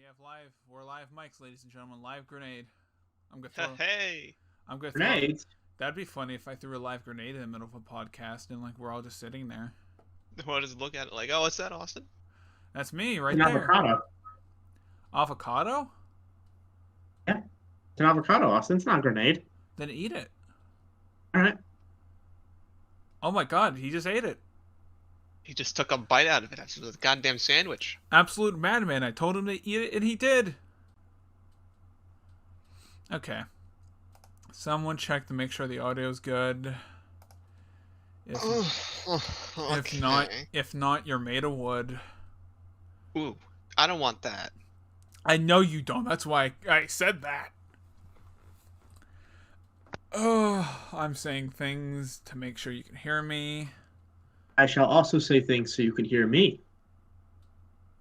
have live. We're live mics, ladies and gentlemen. Live grenade. I'm gonna throw. Hey. I'm gonna throw. Grenades? That'd be funny if I threw a live grenade in the middle of a podcast and like we're all just sitting there. What does it look at it like? Oh, what's that, Austin? That's me right An there. avocado. Avocado? Yeah. It's an avocado, Austin. It's not a grenade. Then eat it. All right. Oh my god, he just ate it. He just took a bite out of it. That's a goddamn sandwich. Absolute madman. I told him to eat it and he did. Okay. Someone check to make sure the audio's good. Okay. If not, you're made of wood. Ooh, I don't want that. I know you don't. That's why I said that. Oh, I'm saying things to make sure you can hear me. I shall also say things so you can hear me.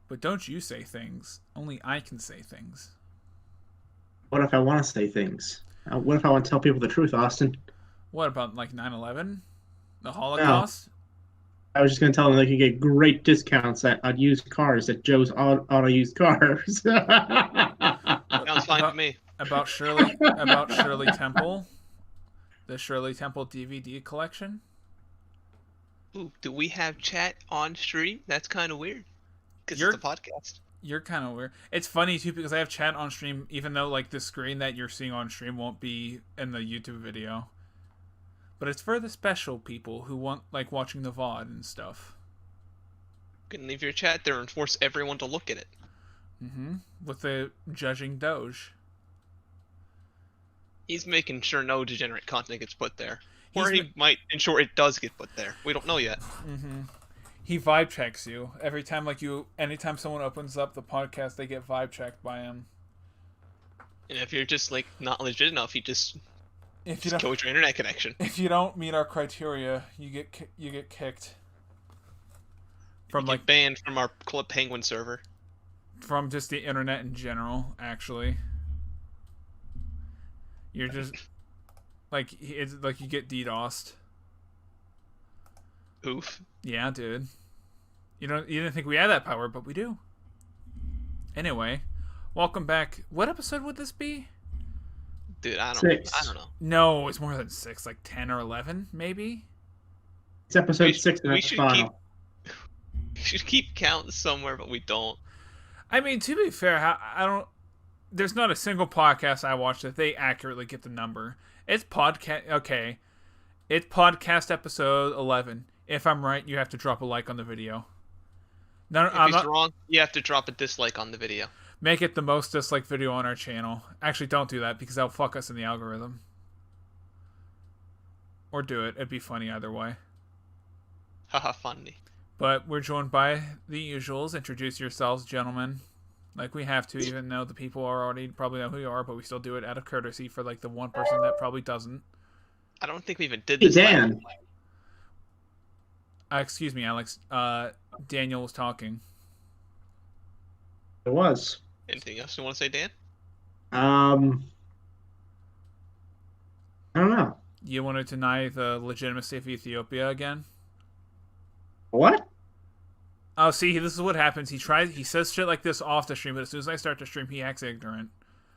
But don't you say things. Only I can say things. What if I want to say things? What if I want to tell people the truth, Austin? What about like 9/11? The Holocaust? I was just going to tell them they could get great discounts on used cars at Joe's Auto Used Cars. Sounds fine to me. About Shirley Temple? The Shirley Temple DVD collection? Ooh, do we have chat on stream? That's kind of weird. Because it's a podcast. You're kind of weird. It's funny too because I have chat on stream, even though like the screen that you're seeing on stream won't be in the YouTube video. But it's for the special people who want like watching the VOD and stuff. You can leave your chat there and force everyone to look at it. Mm-hmm. With the judging Doge. He's making sure no degenerate content gets put there. Or he might ensure it does get put there. We don't know yet. Mm-hmm. He vibe checks you every time. Anytime someone opens up the podcast, they get vibe checked by him. And if you're just like not legit enough, you just go with your internet connection. If you don't meet our criteria, you get kicked. From you get banned from our Club Penguin server. From just the internet in general, actually. You're just it's like you get DDoSed. Oof. Yeah, dude. You didn't think we had that power, but we do. Anyway, welcome back. What episode would this be? Dude, I don't 6. I don't know. No, it's more than 6, like 10 or 11, maybe. It's episode 6 and that's final. We should keep counting somewhere, but we don't. I mean, to be fair, I don't. There's not a single podcast I watch that they accurately get the number. It's podcast. Okay, it's podcast episode 11. If I'm right, you have to drop a like on the video. No, if he's wrong, you have to drop a dislike on the video. Make it the most disliked video on our channel. Actually, don't do that because that'll fuck us in the algorithm. Or do it. It'd be funny either way. Haha, funny. But we're joined by the usuals. Introduce yourselves, gentlemen. Like we have to, even though the people already probably know who you are, but we still do it out of courtesy for like the one person that probably doesn't. I don't think we even did this. Dan. Excuse me, Alex. Daniel was talking. It was. Anything else you want to say, Dan? I don't know. You want to deny the legitimacy of Ethiopia again? What? Oh, see, this is what happens. He says shit like this off the stream, but as soon as I start to stream, he acts ignorant.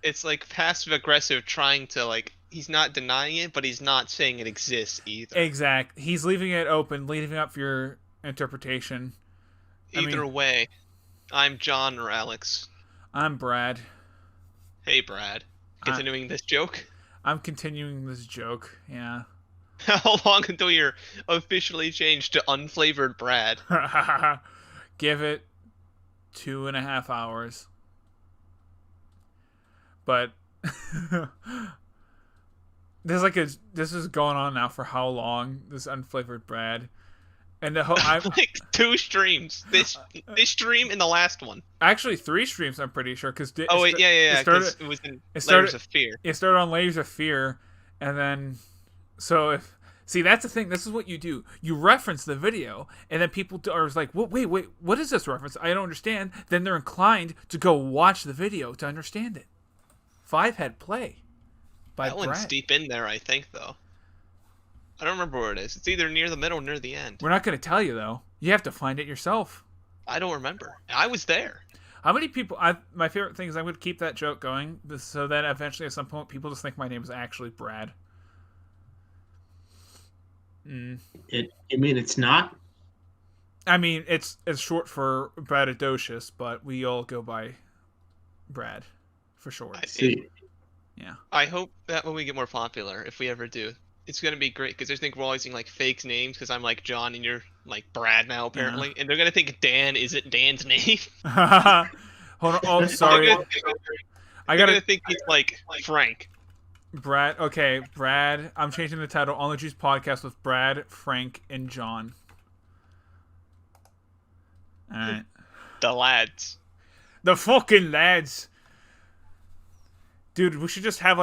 It's like passive-aggressive trying to, like, he's not denying it, but he's not saying it exists either. Exact. He's leaving it open, leaving up for your interpretation. Either way, I'm John or Alex. I'm Brad. Hey, Brad. Continuing this joke? I'm continuing this joke, yeah. How long until you're officially changed to unflavored Brad? Give it 2.5 hours. But this is going on now for how long? This unflavored Brad, and like 2 streams. This stream and the last one. Actually, 3 streams. I'm pretty sure because yeah. It was in Layers of Fear. It started on Layers of Fear, and then see, that's the thing. This is what you do. You reference the video, and then people are like, wait, what is this reference? I don't understand. Then they're inclined to go watch the video to understand it. 5-head play. That one's deep in there, I think, though. I don't remember where it is. It's either near the middle or near the end. We're not going to tell you, though. You have to find it yourself. I don't remember. I was there. How many people? My favorite thing is I would keep that joke going, so that eventually at some point people just think my name is actually Brad. You mean it's not? I mean, it's short for Bradadocious, but we all go by Brad for short. See, Yeah. I hope that when we get more popular, if we ever do, it's gonna be great because they think we're all using like fake names because I'm like John and you're like Brad now apparently, and they're gonna think Dan isn't Dan's name. Hold on. Oh, sorry. They're gonna think he's like Frank. Brad. Okay, Brad. I'm changing the title. On the Juice podcast with Brad, Frank, and John. All right. The lads. The fucking lads. Dude, we should just have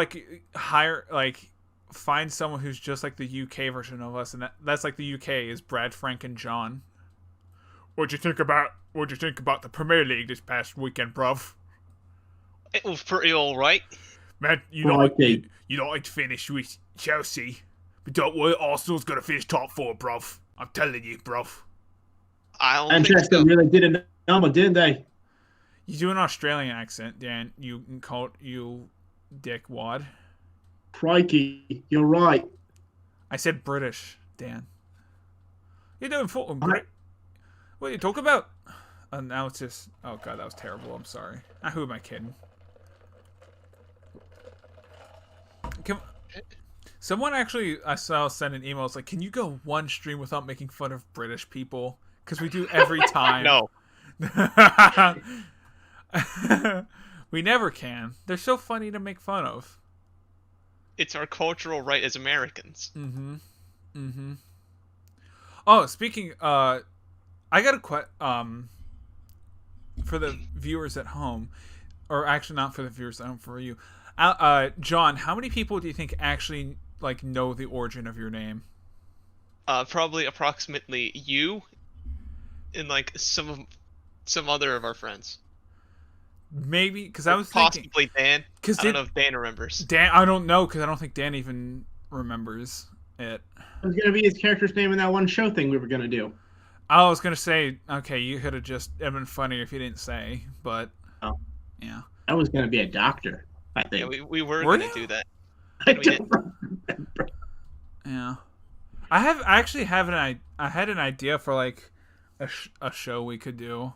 find someone who's just like the UK version of us, and that's like the UK is Brad, Frank, and John. What'd you think about the Premier League this past weekend, bruv? It was pretty alright. Man, you don't like to finish with Chelsea, but don't worry, Arsenal's gonna finish top 4, bruv. I'm telling you, bruv. I don't Manchester think so. really did a number, didn't they? You do an Australian accent, Dan. You dick wad. Crikey, you're right. I said British, Dan. You're doing fucking great. What are you talking about? Now it's just... Oh, God, that was terrible. I'm sorry. Who am I kidding? Someone actually, I saw send an email. It's like, can you go one stream without making fun of British people? Because we do every time. No. We never can. They're so funny to make fun of. It's our cultural right as Americans. Oh, speaking, I got a for the viewers at home, or actually not for the viewers at home, for you, John. How many people do you think actually know the origin of your name? Probably approximately you, and some other of our friends. Maybe because I was possibly thinking, Dan. I don't know if Dan remembers. Dan, I don't know because I don't think Dan even remembers it. It was gonna be his character's name in that one show thing we were gonna do. I was gonna say, okay, you could have just been funnier if you didn't say, but yeah, I was gonna be a doctor. I think. Yeah, we were gonna do that. I We don't didn't. remember. yeah. I had an idea for a show we could do.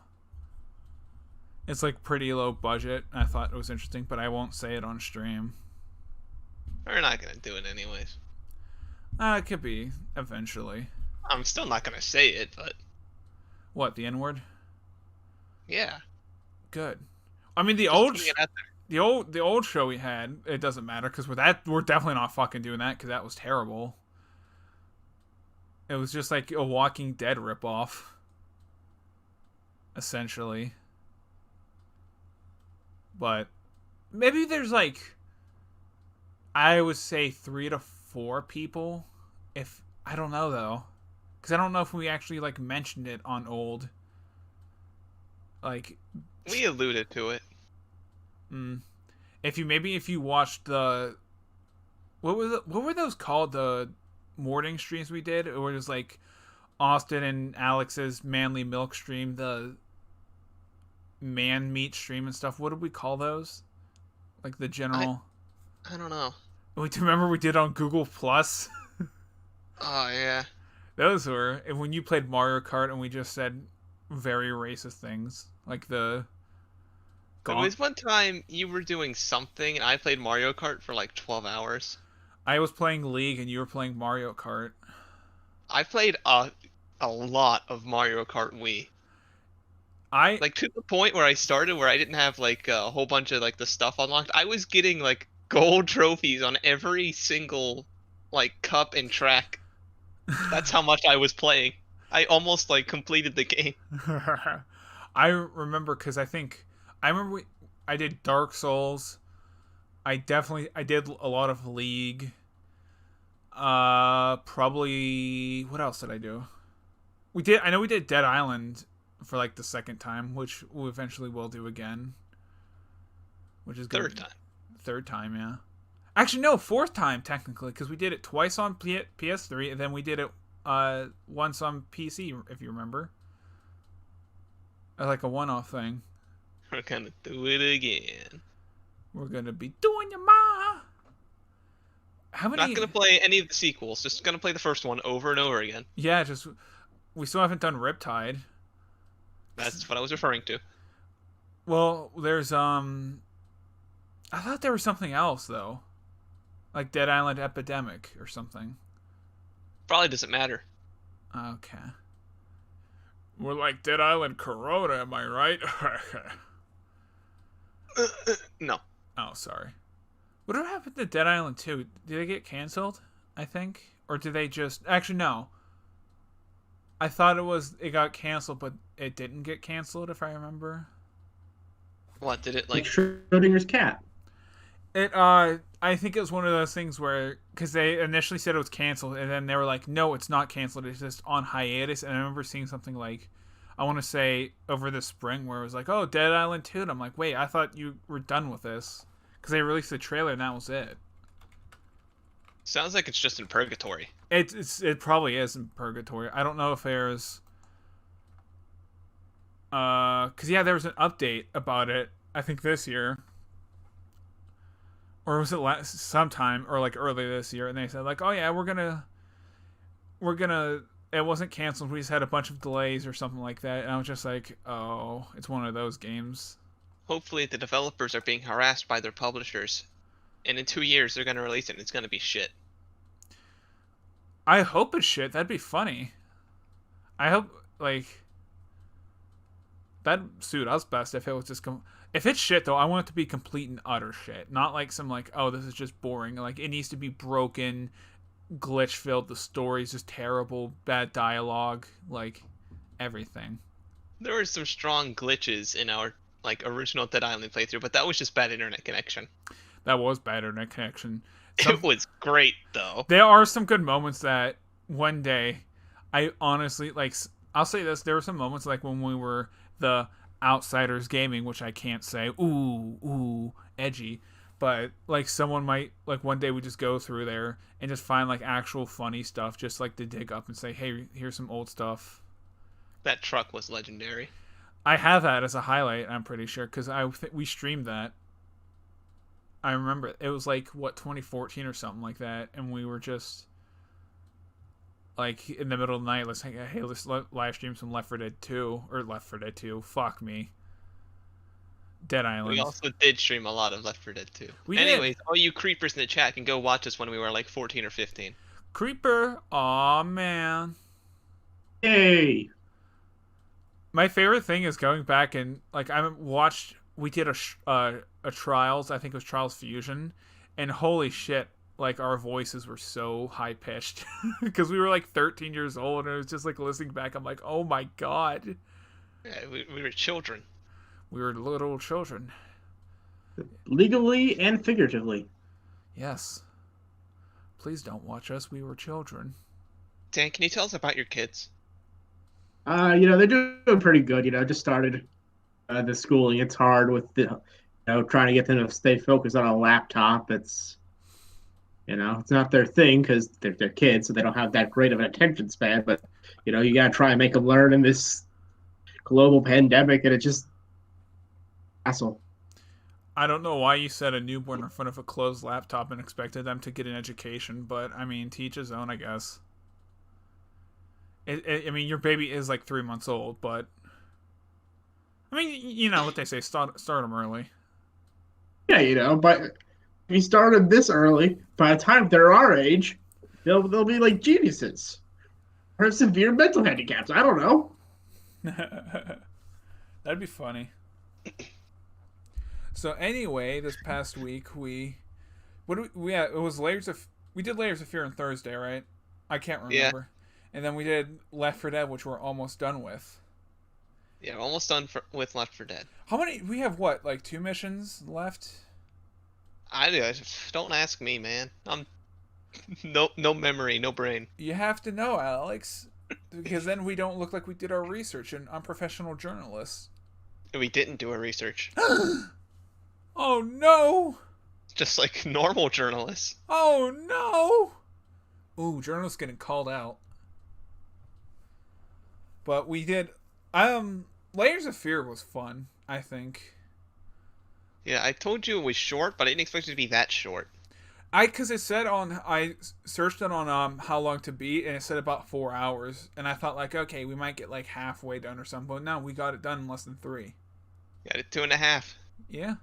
It's pretty low budget. I thought it was interesting, but I won't say it on stream. We're not gonna do it anyways. It could be eventually. I'm still not gonna say it, but What, the N-word? yeah. Good. I mean, the Just old putting it out there. the old show we had, it doesn't matter because with that we're definitely not fucking doing that because that was terrible. It was just like a Walking Dead ripoff, essentially. But maybe there's I would say 3 to 4 people. If I don't know though, because I don't know if we actually mentioned it on old. We alluded to it. If you watched the what were those called, the morning streams we did, or just Austin and Alex's manly milk stream, the man meat stream and stuff. What did we call those? The general. I don't know. Remember we did on Google Plus. Oh yeah. Those were when you played Mario Kart and we just said very racist things the. There was one time you were doing something and I played Mario Kart for 12 hours. I was playing League and you were playing Mario Kart. I played a lot of Mario Kart Wii. To the point where I started where I didn't have a whole bunch of the stuff unlocked. I was getting gold trophies on every single cup and track. That's how much I was playing. I almost completed the game. I remember because I remember I did Dark Souls. I did a lot of League. Probably what else did I do? I know we did Dead Island for the second time, which we eventually will do again. Which is good. Third time, yeah. Actually, no, fourth time technically, because we did it twice on PS3, and then we did it once on PC, if you remember. A one-off thing. We're gonna do it again. We're gonna be doing your ma. How many? Not gonna play any of the sequels. Just gonna play the first one over and over again. Yeah, just we still haven't done Riptide. That's what I was referring to. Well, there's I thought there was something else though, like Dead Island Epidemic or something. Probably doesn't matter. Okay. We're like Dead Island Corona, am I right? No. Oh, sorry. What happened to Dead Island 2? Did they get canceled? I think, or did they just? Actually, no. I thought it got canceled, but it didn't get canceled, if I remember. What did it like Schrodinger's cat? I think it was one of those things where, because they initially said it was canceled, and then they were like, no, it's not canceled, it's just on hiatus. And I remember seeing something like, I want to say over the spring, where it was like, oh, Dead Island 2, and I'm like, wait, I thought you were done with this, because they released the trailer and that was it. Sounds like it's just in purgatory. It probably is in purgatory. I don't know if there's because yeah, there was an update about it, I think this year, or was it sometime, or like early this year, and they said like, oh yeah, we're gonna it wasn't canceled, we just had a bunch of delays or something like that. And I was just like, oh, it's one of those games. Hopefully the developers are being harassed by their publishers, and in 2 years they're gonna release it and it's gonna be shit. I hope it's shit. That'd be funny. I hope, like, that'd suit us best if it was just if it's shit though. I want it to be complete and utter shit, not like some like, oh, this is just boring. Like, it needs to be broken, glitch filled. The story's just terrible, bad dialogue, like everything. There were some strong glitches in our like original Dead Island playthrough, but that was just bad internet connection. That was bad internet connection. It was great though. There are some good moments that one day, I honestly like. I'll say this: there were some moments like when we were the Outsiders Gaming, which I can't say, ooh, edgy, but like someone might like one day we just go through there and just find like actual funny stuff, just like to dig up and say, hey, here's some old stuff. That truck was legendary. I have that as a highlight. I'm pretty sure because we streamed that. I remember it was like, what, 2014 or something like that, and we were just like in the middle of the night, let's live stream some Left 4 Dead 2, or Left 4 Dead 2, fuck me, Dead Island. We also did stream a lot of Left 4 Dead 2. Anyways, all you creepers in the chat can go watch us when we were like 14 or 15. Creeper, aw man. Hey. My favorite thing is going back and like we did a Trials, I think it was Trials Fusion, and holy shit, like our voices were so high pitched because we were like 13 years old, and it was just like listening back, I'm like, oh my god. Yeah, we were children. We were little children. Legally and figuratively. Yes. Please don't watch us. We were children. Dan, can you tell us about your kids? They're doing pretty good. Just started the schooling. It's hard with trying to get them to stay focused on a laptop. It's not their thing because they're kids, so they don't have that great of an attention span. But you gotta try and make them learn in this global pandemic, and it's just hassle. I don't know why you set a newborn in front of a closed laptop and expected them to get an education, but I mean, to each his own, I guess. I mean, your baby is like 3 months old, but I mean, you know what they say: start them early. Yeah, but if you started this early, by the time they're our age, they'll be like geniuses or have severe mental handicaps. I don't know. That'd be funny. So anyway, this past week we it was we did Layers of Fear on Thursday, right? I can't remember. Yeah. And then we did Left 4 Dead, which we're almost done with. Yeah, almost done with Left 4 Dead. How many? We have what, like 2 missions left? I do. Don't ask me, man. I'm no memory, no brain. You have to know, Alex, because then we don't look like we did our research, and I'm professional journalists. We didn't do our research. Oh no! Just like normal journalists. Oh no! Ooh, journalists getting called out. But we did. Layers of Fear was fun, I think. Yeah, I told you it was short, but I didn't expect it to be that short. Because it said I searched it on how long to beat, and it said about 4 hours, and I thought like, okay, we might get like halfway done or something, but no, we got it done in less than 3. Got it 2.5. Yeah.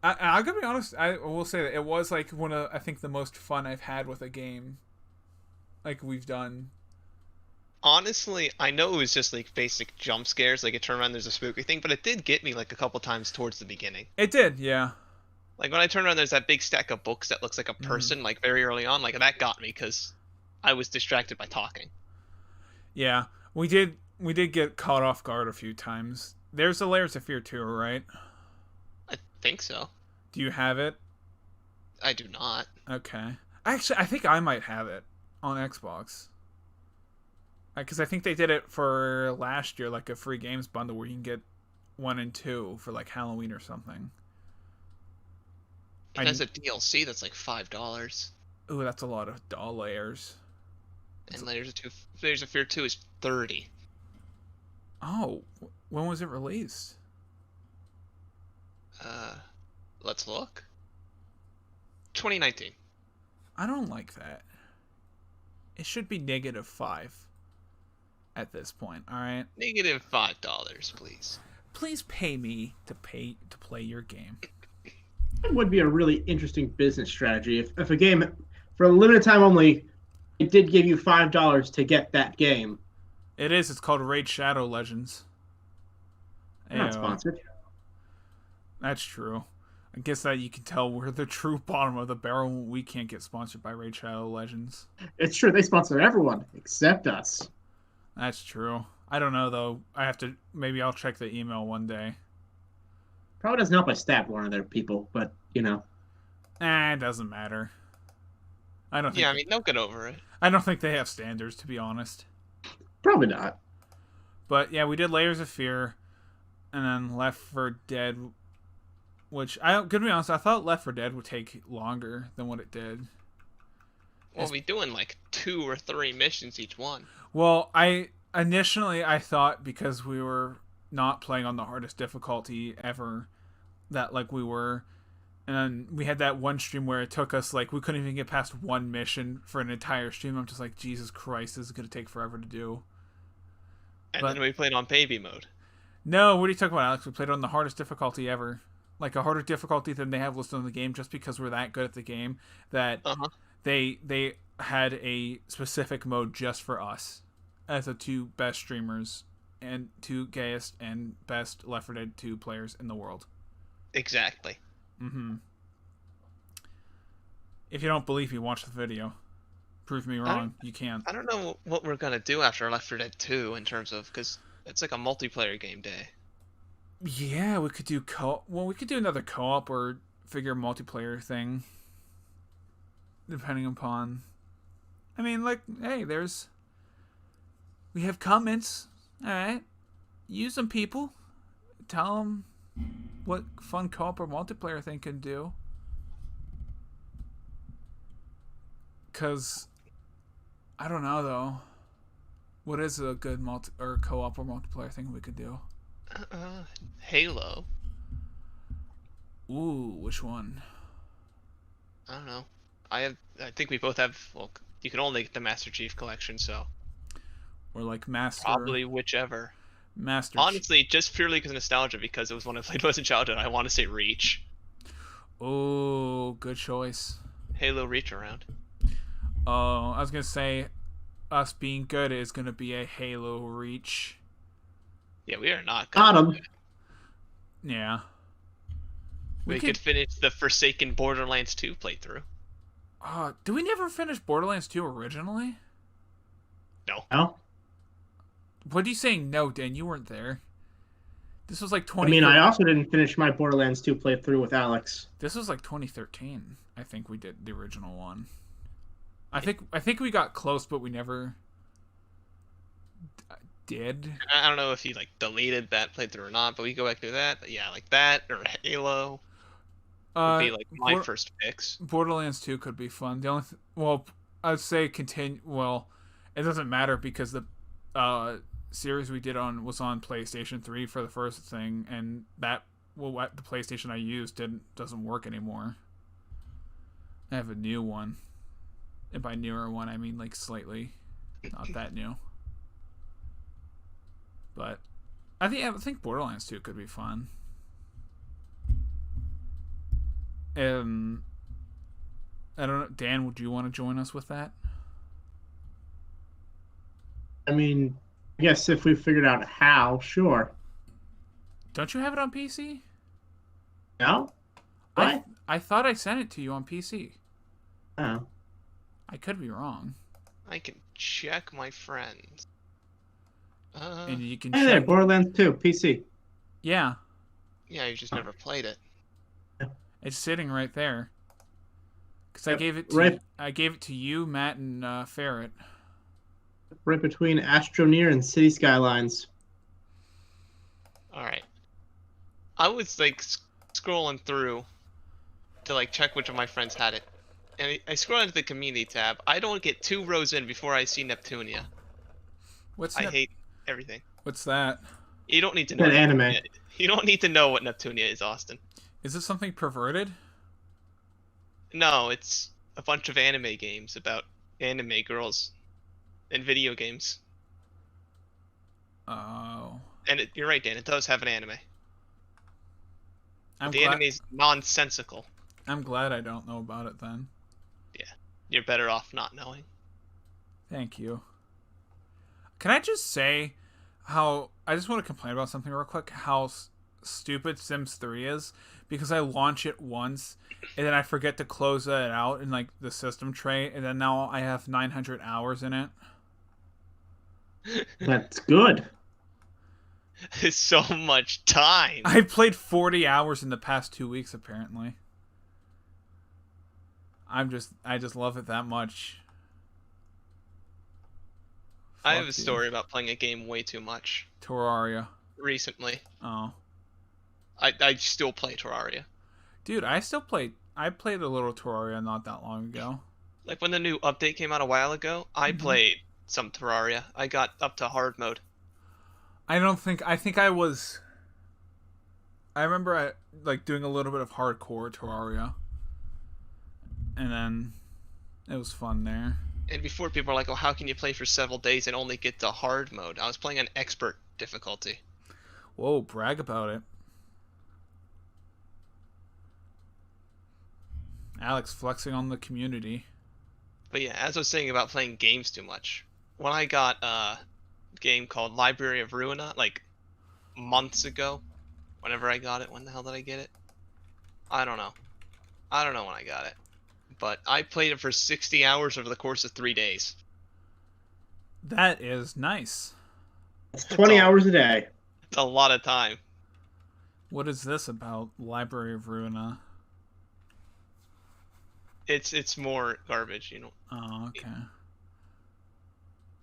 I'm gonna be honest. I will say that it was like one of I think the most fun I've had with a game, like we've done. Honestly, I know it was just like basic jump scares, like a turn around, there's a spooky thing, but it did get me like a couple times towards the beginning. It did, yeah. Like when I turn around, there's that big stack of books that looks like a person, like very early on. Like that got me because I was distracted by talking. Yeah, we did get caught off guard a few times. There's the Layers of Fear too, right? I think so. Do you have it? I do not. Okay. Actually, I think I might have it on Xbox. Because I think they did it for last year, like a free games bundle where you can get 1 and 2 for like Halloween or something. It has a DLC that's like $5. Ooh, that's a lot of doll layers. And Layers of Fear 2 is $30. Oh, when was it released? Let's look. 2019. I don't like that. It should be -5 at this point, alright? -$5, please. Please pay me to play your game. It would be a really interesting business strategy if a game, for a limited time only, it did give you $5 to get that game. It is. It's called Raid Shadow Legends. Not sponsored. That's true. I guess that you can tell we're the true bottom of the barrel when we can't get sponsored by Raid Shadow Legends. It's true. They sponsor everyone except us. That's true. I don't know, though. Maybe I'll check the email one day. Probably doesn't help I stabbed one of their people, but, you know. It doesn't matter. I don't think Yeah, I mean, they'll get over it. I don't think they have standards, to be honest. Probably not. But, yeah, we did Layers of Fear, and then Left 4 Dead, which, to be honest, I thought Left 4 Dead would take longer than what it did. We'll be doing like 2 or 3 missions each one. Well, initially I thought because we were not playing on the hardest difficulty ever that like we were, and then we had that one stream where it took us like we couldn't even get past one mission for an entire stream. I'm just like, Jesus Christ, this is gonna take forever to do. And then we played on baby mode. No, what are you talking about, Alex? We played on the hardest difficulty ever. Like a harder difficulty than they have listed on the game, just because we're that good at the game that they had a specific mode just for us as the 2 best streamers and 2 gayest and best Left 4 Dead 2 players in the world. Exactly. If you don't believe me, watch the video. Prove me wrong. You can't. I don't know what we're gonna do after Left 4 Dead 2 in terms of, because it's like a multiplayer game day. Yeah, we could do co-op. Well, we could do another co-op or figure a multiplayer thing. Depending upon... I mean, like, hey, we have comments. Alright. Use them, people. Tell them what fun co-op or multiplayer thing can do. Because, I don't know, though. What is a good co-op or multiplayer thing we could do? Halo. Ooh, which one? I don't know. I think we both have. Well, you can only get the Master Chief collection, so. Or like Master. Probably whichever. Master. Honestly, just purely because of nostalgia, because it was one I played most in childhood. I want to say Reach. Oh, good choice. Halo Reach around. Oh, I was gonna say, us being good is gonna be a Halo Reach. Yeah, we are not good. Got him. Yeah. We could finish the Forsaken Borderlands 2 playthrough. Did we never finish Borderlands 2 originally? No. What are you saying no, Dan? You weren't there. This was like 20. I mean, I also didn't finish my Borderlands 2 playthrough with Alex. This was like 2013. I think we did the original one. I think we got close, but we never did. I don't know if he like deleted that playthrough or not, but we go back to that. But yeah, like that or Halo would be like my first picks. Borderlands 2 could be fun. The only I'd say continue. Well, it doesn't matter because the series we did was on PlayStation 3 for the first thing, and that the PlayStation I used doesn't work anymore. I have a new one. And by newer one, I mean like slightly, not that new. But I think Borderlands 2 could be fun. I don't know, Dan, would you want to join us with that? I mean, I guess if we figured out how, sure. Don't you have it on PC? No? What? I thought I sent it to you on PC. Oh. I could be wrong. I can check my friends. And you can Hey there, check. Borderlands 2, PC. Yeah, Yeah, you just never played it. it's sitting right there. Because Yep, I gave it to you, Matt, and Ferret. Right between Astroneer and City Skylines. All right. I was like scrolling through to like check which of my friends had it, and I scroll into the community tab. I don't get 2 rows in before I see Neptunia. I hate everything. What's that? You don't need to know. An anime. Neptunia. You don't need to know what Neptunia is, Austin. Is it something perverted? No, it's a bunch of anime games about anime girls and video games. Oh. And you're right, Dan. It does have an anime. I'm The glad, anime's nonsensical. I'm glad I don't know about it then. Yeah, you're better off not knowing. Thank you. Can I just say how I just want to complain about something real quick? How stupid Sims 3 is, because I launch it once and then I forget to close it out in like the system tray, and then now I have 900 hours in it. That's good. It's so much time. I played 40 hours in the past 2 weeks apparently. I just love it that much. I have a story about playing a game way too much Terraria. recently. Oh. I still play Terraria. Dude, I played a little Terraria not that long ago. Like when the new update came out a while ago, I played some Terraria. I got up to hard mode. I remember like doing a little bit of hardcore Terraria. And then it was fun there. And before, people were like, oh, how can you play for several days and only get to hard mode? I was playing on expert difficulty. Whoa, brag about it. Alex flexing on the community. But yeah, as I was saying about playing games too much, when I got a game called Library of Ruina, like months ago, whenever I got it, when the hell did I get it? I don't know when I got it. But I played it for 60 hours over the course of 3 days. That is nice. It's 20 hours a day. It's a lot of time. What is this about Library of Ruina? It's more garbage, you know. Oh, okay.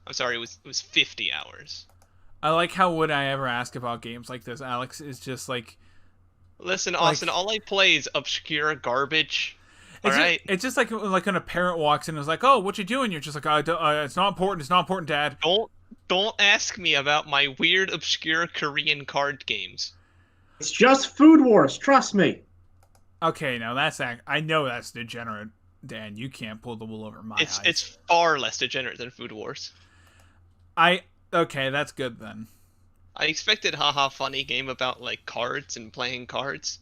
I'm sorry, it was 50 hours. I like how would I ever ask about games like this? Alex is just like... Listen, Austin, all I play is obscure garbage. Alright? It's just like when a parent walks in and is like, oh, what you doing? You're just like, it's not important, Dad. Don't ask me about my weird, obscure Korean card games. It's just Food Wars, trust me. Okay, now I know that's degenerate, Dan. You can't pull the wool over my eyes. It's far less degenerate than Food Wars. Okay, that's good then. I expected haha funny game about like cards and playing cards,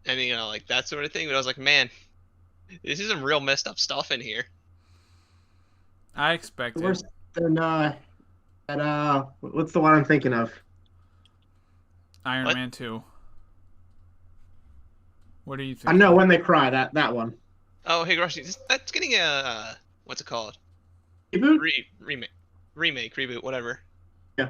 and you know like that sort of thing. But I was like, man, this is some real messed up stuff in here. I expected. Worse than what's the one I'm thinking of? Iron What? Man 2. What do you think? I know When They Cry. That one. Oh, hey, Roshi, that's getting a what's it called? Reboot. Remake, reboot, whatever. Yeah.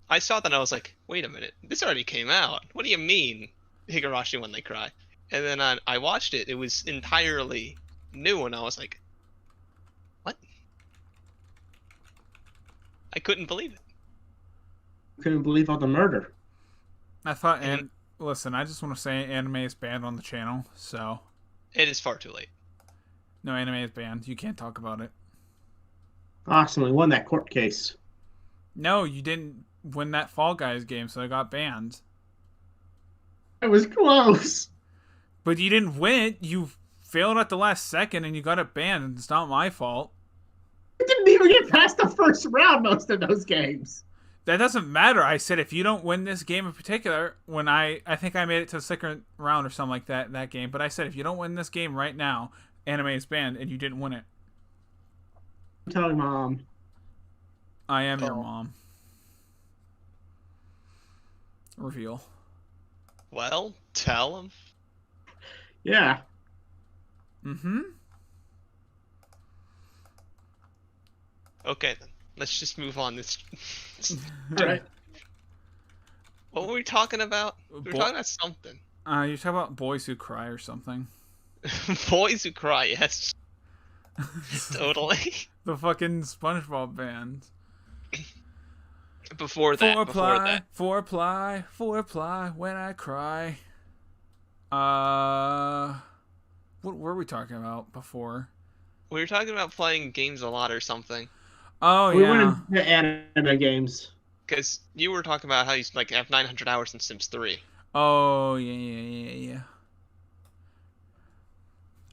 I saw that and I was like, wait a minute, this already came out. What do you mean, Higurashi When They Cry? And then I watched it. It was entirely new, and I was like, what? I couldn't believe it. Couldn't believe all the murder. I thought, and listen, I just want to say anime is banned on the channel, so. It is far too late. No, anime is banned. You can't talk about it. Awesome, we won that court case. No, you didn't win that Fall Guys game, so it got banned. It was close. But you didn't win it. You failed at the last second and you got it banned. It's not my fault. I didn't even get past the first round most of those games. That doesn't matter. I said if you don't win this game in particular, when I think I made it to the second round or something like that game, but I said if you don't win this game right now, anime is banned, and you didn't win it. I'm telling Mom. I am your mom. Reveal. Well, tell him. Yeah. Mm-hmm. Okay, then. Let's just move on. This. All right. What were we talking about? We were talking about something. You're talking about boys who cry or something. Boys who cry, yes. Totally. The fucking SpongeBob band. Before that. Four-ply, when I cry. What were we talking about before? We were talking about playing games a lot or something. Oh, we yeah. went into anime games. Because you were talking about how you like have 900 hours in Sims 3. Oh, yeah.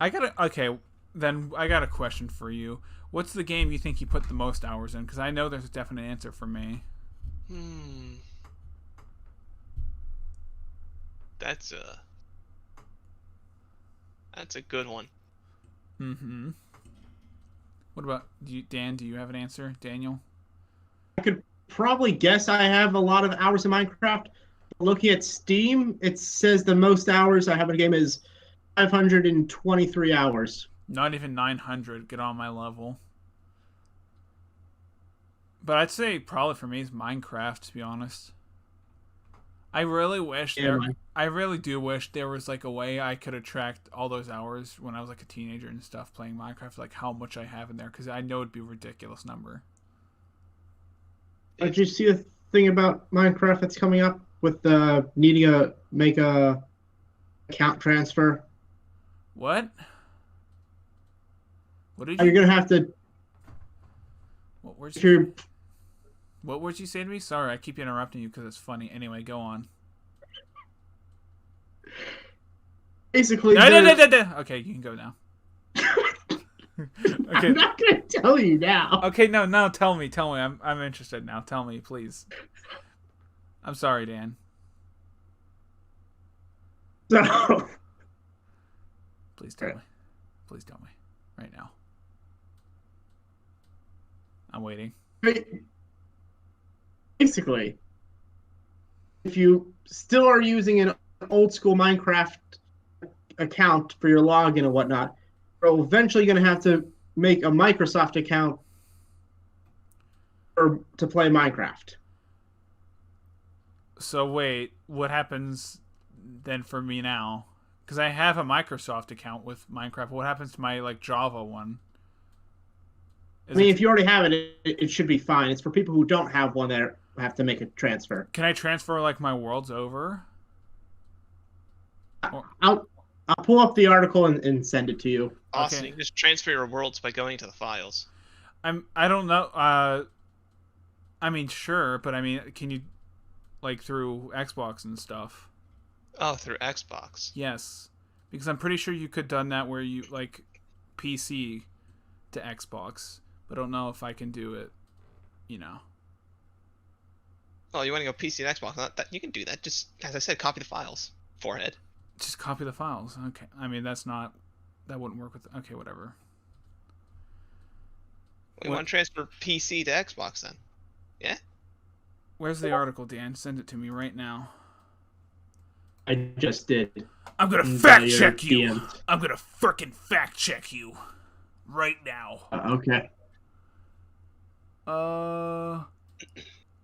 I got a question for you. What's the game you think you put the most hours in? Because I know there's a definite answer for me. That's a good one. Mm-hmm. What about you, Dan? Do you have an answer, Daniel? I could probably guess I have a lot of hours in Minecraft. Looking at Steam, it says the most hours I have in a game is 523 hours. Not even 900. Get on my level. But I'd say probably for me is Minecraft, to be honest. I really do wish there was like a way I could attract all those hours when I was like a teenager and stuff playing Minecraft, like how much I have in there, because I know it'd be a ridiculous number. Did you see the thing about Minecraft that's coming up with needing to make a account transfer? What? What did You're gonna have to. What words? If you're What words you say to me? Sorry, I keep interrupting you because it's funny. Anyway, go on. basically. No. Okay, you can go now. Okay. I'm not gonna tell you now. Okay, no, tell me. I'm interested now. Tell me, please. I'm sorry, Dan. So. Please tell me. Please tell me. Right now. I'm waiting. Basically, if you still are using an old school Minecraft account for your login and whatnot, you're eventually going to have to make a Microsoft account to play Minecraft. So wait, what happens then for me now? Because I have a Microsoft account with Minecraft. What happens to my like Java one? If you already have it, it should be fine. It's for people who don't have one that have to make a transfer. Can I transfer like my worlds over? I'll pull up the article and send it to you. Awesome. Okay. You can just transfer your worlds by going to the files. I don't know. I mean, sure, but I mean, can you like through Xbox and stuff? Oh, through Xbox. Yes, because I'm pretty sure you could done that where you like PC to Xbox, but I don't know if I can do it. You know. Oh, you want to go PC and Xbox? That you can do that. Just as I said, copy the files. Forehead. Just copy the files. Okay. I mean, that wouldn't work with. Okay, whatever. We want to transfer PC to Xbox then. Yeah. Where's the article, Dan? Send it to me right now. I just did. I'm gonna fact check you. I'm gonna frickin' fact check you right now. Okay.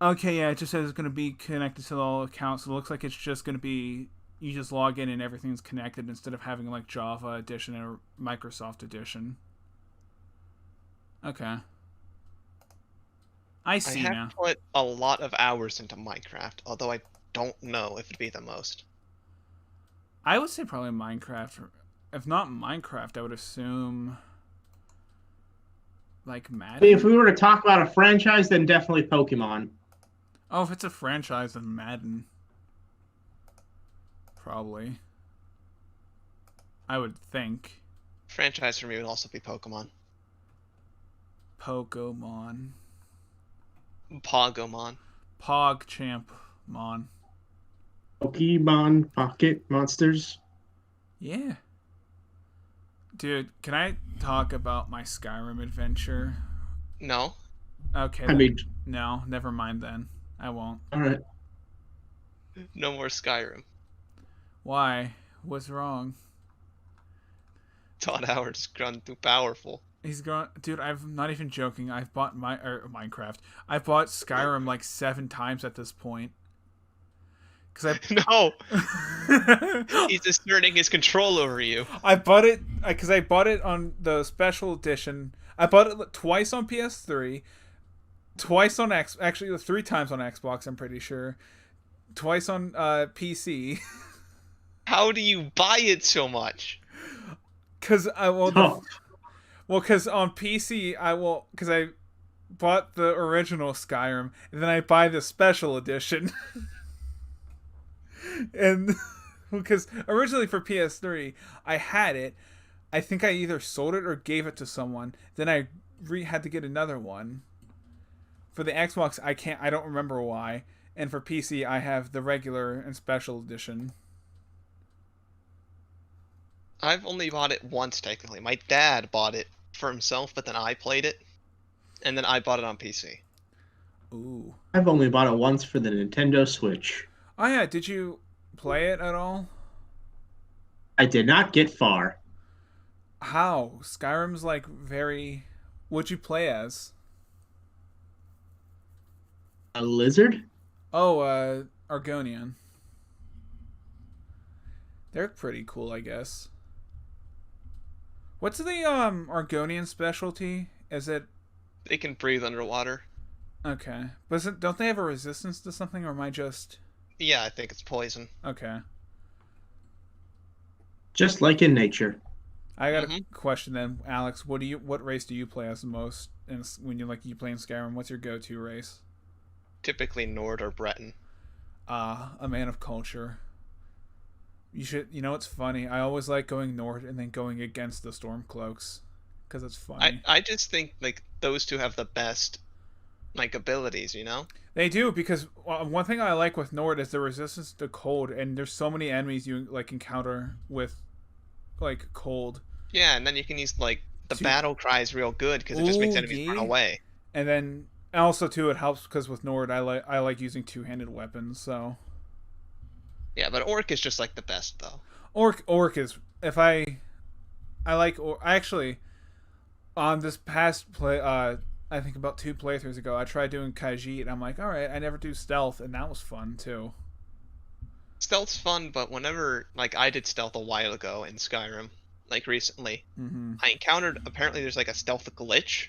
Okay, yeah, it just says it's gonna be connected to all accounts. So it looks like it's just gonna be you just log in and everything's connected instead of having like Java edition or Microsoft edition. Okay. I see now. I have put a lot of hours into Minecraft, although I don't know if it'd be the most. I would say probably Minecraft. If not Minecraft, I would assume like Madden. If we were to talk about a franchise, then definitely Pokemon. Oh, if it's a franchise, then Madden. Probably. I would think. Franchise for me would also be Pokemon. Pokemon. Pogomon. PogChampmon. Pokemon Pocket Monsters. Yeah. Dude, can I talk about my Skyrim adventure? No. Okay. I mean, no, never mind then. I won't. all right. No more Skyrim. Why? What's wrong? Todd Howard's grown too powerful. He's going, dude. I'm not even joking. I've bought Minecraft. I've bought Skyrim like 7 times at this point. Cause No. He's asserting his control over you. I bought it because I bought it on the special edition. I bought it twice on PS3, twice on actually 3 times on Xbox. I'm pretty sure, twice on PC. How do you buy it so much? Because because on PC because I bought the original Skyrim and then I buy the special edition. And because originally for PS3 I had it, I think I either sold it or gave it to someone. Then I had to get another one. For the Xbox, I don't remember why. And for PC, I have the regular and special edition. I've only bought it once technically. My dad bought it for himself, but then I played it, and then I bought it on PC. Ooh. I've only bought it once for the Nintendo Switch. Oh yeah, did you play it at all? I did not get far. How? Skyrim's like very... What'd you play as? A lizard? Oh, Argonian. They're pretty cool, I guess. What's the Argonian specialty? Is it... They can breathe underwater. Okay. But don't they have a resistance to something, or am I just... Yeah, I think it's poison. Okay. Just like in nature. I got a question then, Alex. What race do you play as the most? And when you play in Skyrim, what's your go-to race? Typically Nord or Breton. A man of culture. You know, it's funny. I always like going Nord and then going against the Stormcloaks because it's funny. I just think like those two have the best like abilities, you know? They do, because one thing I like with Nord is the resistance to cold, and there's so many enemies you like encounter with like cold. Yeah, and then you can use like the battle cry is real good because it just makes enemies run away. And then also too, it helps because with Nord I like using 2-handed weapons. So yeah, but Orc is just like the best though. Orc is I actually on this past play I think about 2 playthroughs ago I tried doing Khajiit and I'm like, all right, I never do stealth, and that was fun too. Stealth's fun, but whenever like I did stealth a while ago in Skyrim, like recently, I encountered apparently there's like a stealth glitch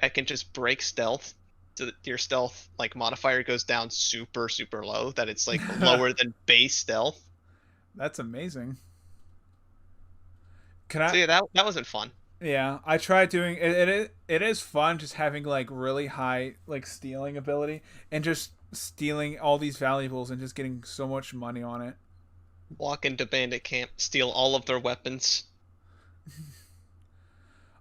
that can just break stealth, so that your stealth like modifier goes down super low, that it's like lower than base stealth. That's amazing. So yeah, that wasn't fun. Yeah, I tried doing it. It is fun just having like really high like stealing ability and just stealing all these valuables and just getting so much money on it. Walk into bandit camp, steal all of their weapons.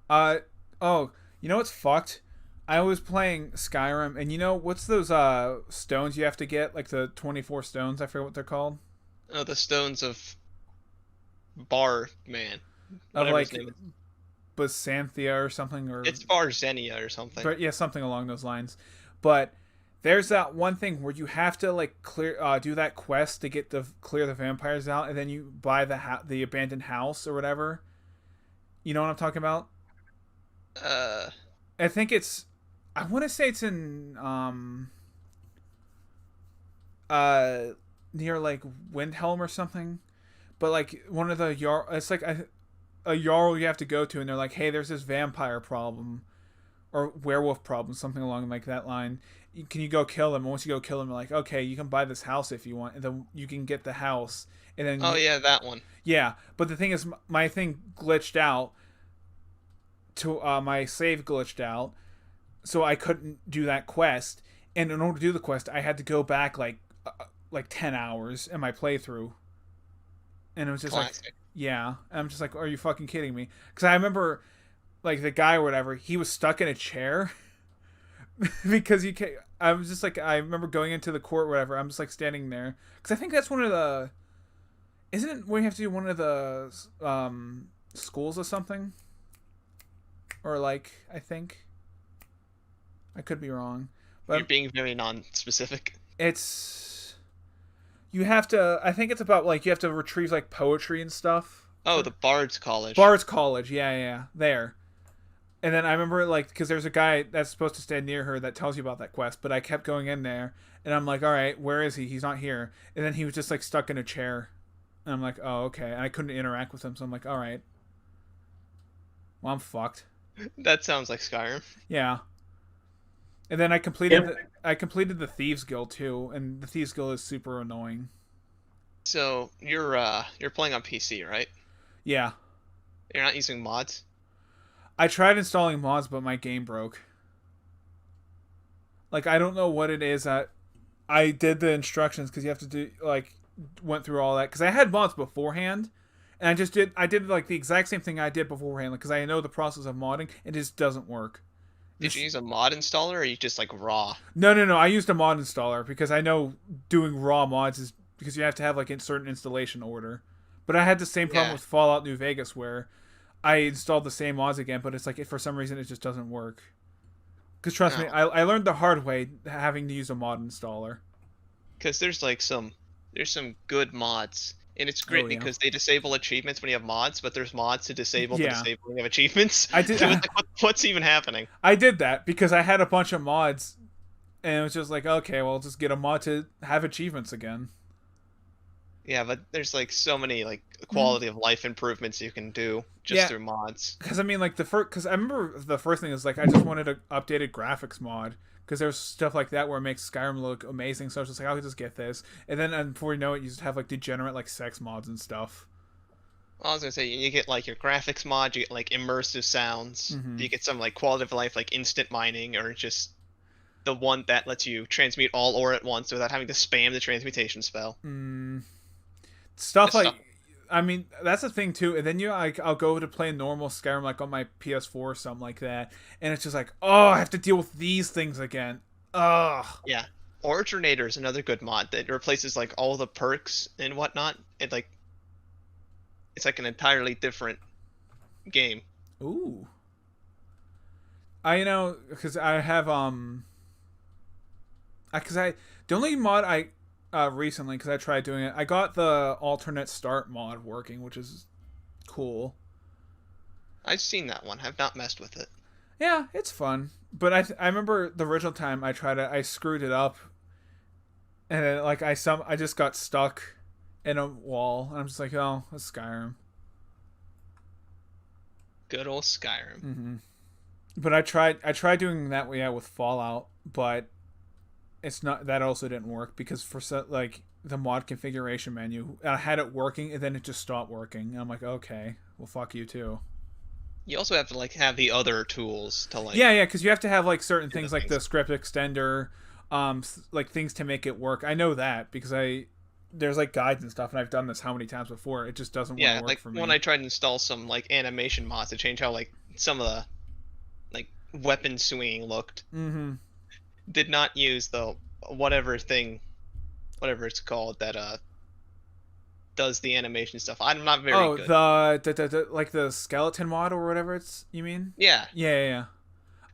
Oh, you know what's fucked? I was playing Skyrim, and you know what's those stones you have to get, like the 24 stones? I forget what they're called. Oh, the stones of Bar Man. Of like Basanthia or something, or it's Barzenia or something. But yeah, something along those lines. But there's that one thing where you have to like do that quest to get clear the vampires out, and then you buy the abandoned house or whatever. You know what I'm talking about? I think I want to say it's in near like Windhelm or something, but like one of the it's like a Jarl you have to go to, and they're like, hey, there's this vampire problem or werewolf problem, something along like that line. Can you go kill them? And once you go kill them, they're like, okay, you can buy this house if you want, and then you can get the house, and then yeah, that one. Yeah, but the thing is, my thing glitched out. My save glitched out, so I couldn't do that quest. And in order to do the quest, I had to go back like like 10 hours in my playthrough. And it was just Classic. like, yeah. And I'm just like, are you fucking kidding me? Because I remember, like, the guy or whatever, he was stuck in a chair because you can't. I was just like, I remember going into the court or whatever. I'm just like standing there. Because I think that's one of the. Isn't it when you have to do one of the schools or something? Or like, I think. I could be wrong. But You're being very non-specific. It's. You have to. I think it's about like you have to retrieve like poetry and stuff. Oh, the Bard's College. Bard's College, yeah, there. And then I remember like because there's a guy that's supposed to stand near her that tells you about that quest, but I kept going in there, and I'm like, all right, where is he? He's not here. And then he was just like stuck in a chair, and I'm like, oh okay. And I couldn't interact with him, so I'm like, all right, well I'm fucked. That sounds like Skyrim. Yeah. And then I completed the Thieves Guild too, and the Thieves Guild is super annoying. So you're playing on PC, right? Yeah. You're not using mods? I tried installing mods, but my game broke. Like, I don't know what it is. I did the instructions because you have to do, like, went through all that. Because I had mods beforehand, and I did, like, the exact same thing I did beforehand. Because I know the process of modding, it just doesn't work. Did you use a mod installer, or are you just, like, raw? No. I used a mod installer because I know doing raw mods is because you have to have, like, a certain installation order. But I had the same problem with Fallout New Vegas where I installed the same mods again, but it's like for some reason it just doesn't work. Because trust me, I learned the hard way having to use a mod installer. Because there's some good mods, and it's great because they disable achievements when you have mods, but there's mods to disable the disabling of achievements. I did. So it's like, what's even happening? I did that because I had a bunch of mods, and it was just like, okay, well, I'll just get a mod to have achievements again. Yeah, but there's like so many like quality of life improvements you can do just through mods. Because I mean, like because I remember the first thing is like I just wanted an updated graphics mod because there's stuff like that where it makes Skyrim look amazing. So I was just like, I'll just get this, and then before you know it, you just have like degenerate like sex mods and stuff. I was gonna say you get like your graphics mod, you get like immersive sounds, you get some like quality of life like instant mining or just the one that lets you transmute all ore at once without having to spam the transmutation spell. Stuff like, I mean, that's the thing too. And then I'll go to play normal Skyrim like on my PS4 or something like that, and it's just like, oh, I have to deal with these things again. Ugh. Yeah, Originator is another good mod that replaces like all the perks and whatnot. It's like an entirely different game. Ooh. I know because I have the only mod I recently, because I tried doing it, I got the alternate start mod working, which is cool. I've seen that one. I've not messed with it. Yeah, it's fun. But I remember the original time I tried it, I screwed it up, and then, like I just got stuck in a wall, and I'm just like, oh, it's Skyrim. Good old Skyrim. Mm-hmm. But I tried doing that way with Fallout, but it's not, that also didn't work because for like the mod configuration menu, I had it working and then it just stopped working. And I'm like, okay, well, fuck you too. You also have to like have the other tools to like. Yeah, because you have to have like certain things like the script extender, like things to make it work. I know that because there's like guides and stuff, and I've done this how many times before. It just doesn't want to work for me. When I tried to install some like animation mods to change how like some of the like weapon swinging looked. Mm-hmm. Did not use the whatever it's called that does the animation stuff. I'm not very good. Oh, the like the skeleton mod or whatever you mean? Yeah. Yeah.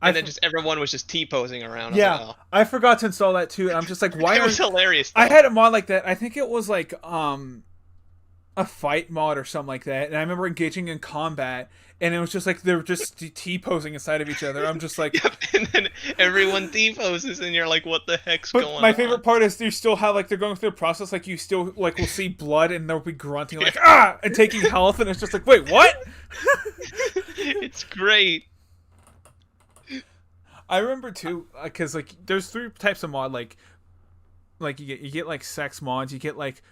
And then just everyone was just T-posing around. Yeah, I forgot to install that too. And I'm just like, why? It was hilarious. I had a mod like that. I think it was like a fight mod or something like that. And I remember engaging in combat, and it was just like they were just T-posing inside of each other. I'm just like, yep. And then everyone T-poses, and you're like, what the heck's going on? My favorite part is you still have like they're going through the process. Like you still like will see blood, and they'll be grunting like ah, and taking health, and it's just like, wait, what? It's great. I remember too, because like there's 3 types of mod. Like you get like sex mods, you get like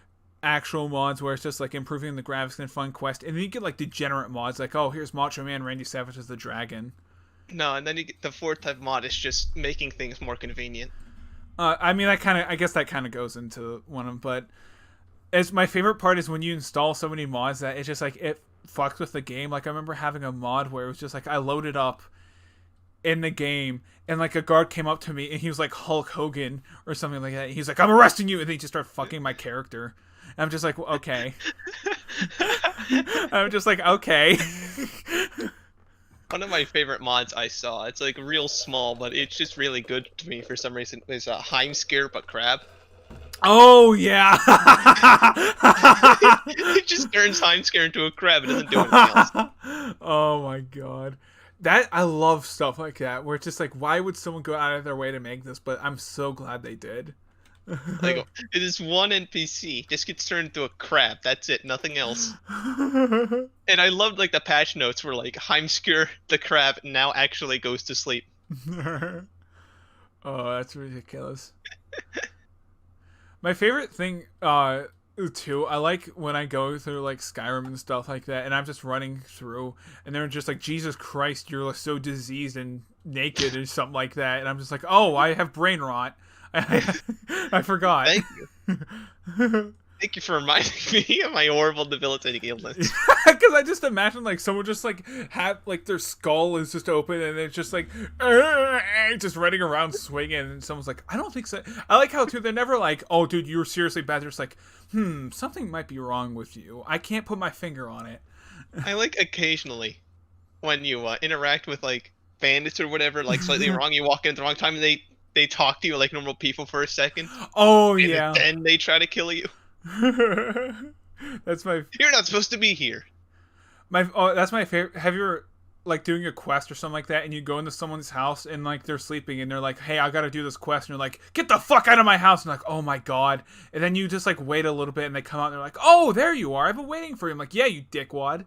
actual mods where it's just like improving the graphics and fun quest, and then you get like degenerate mods like, oh, here's Macho Man Randy Savage as the dragon. No, and then you get the 4th type mod is just making things more convenient. I mean, I guess that kind of goes into one of them, but as my favorite part is when you install so many mods that it's just like it fucks with the game. Like I remember having a mod where it was just like I loaded up in the game and like a guard came up to me and he was like Hulk Hogan or something like that. He's like, "I'm arresting you," and then he just started fucking my character. And I'm just like, well, okay. I'm just like, okay. One of my favorite mods I saw, it's like real small, but it's just really good to me for some reason, is Heimskir but crab. Oh, yeah. It just turns Heimskir into a crab. It doesn't do anything else. Oh, my God. I love stuff like that, where it's just like, why would someone go out of their way to make this? But I'm so glad they did. Like, it is one NPC, just gets turned into a crab. That's it, nothing else. And I loved like the patch notes where like Heimskir the crab now actually goes to sleep. Oh, that's ridiculous. My favorite thing, too, I like when I go through like Skyrim and stuff like that, and I'm just running through, and they're just like, "Jesus Christ, you're so diseased and naked," or something like that, and I'm just like, "Oh, I have brain rot." I forgot. Thank you. Thank you for reminding me of my horrible debilitating illness. Because I just imagine like someone just like have like their skull is just open and it's just like just running around swinging, and someone's like, "I don't think so." I like how too they're never like, "Oh, dude, you're seriously bad." They're just like, something might be wrong with you. I can't put my finger on it. I like occasionally when you interact with like bandits or whatever, like slightly wrong, you walk in at the wrong time and they talk to you like normal people for a second. Oh, yeah. And they try to kill you. That's my. You're not supposed to be here. That's my favorite. Have you ever like doing a quest or something like that, and you go into someone's house and like they're sleeping and they're like, "Hey, I gotta do this quest," and you're like, "Get the fuck out of my house!" And like, "Oh my God!" And then you just like wait a little bit and they come out and they're like, "Oh, there you are! I've been waiting for you." I'm like, "Yeah, you dickwad."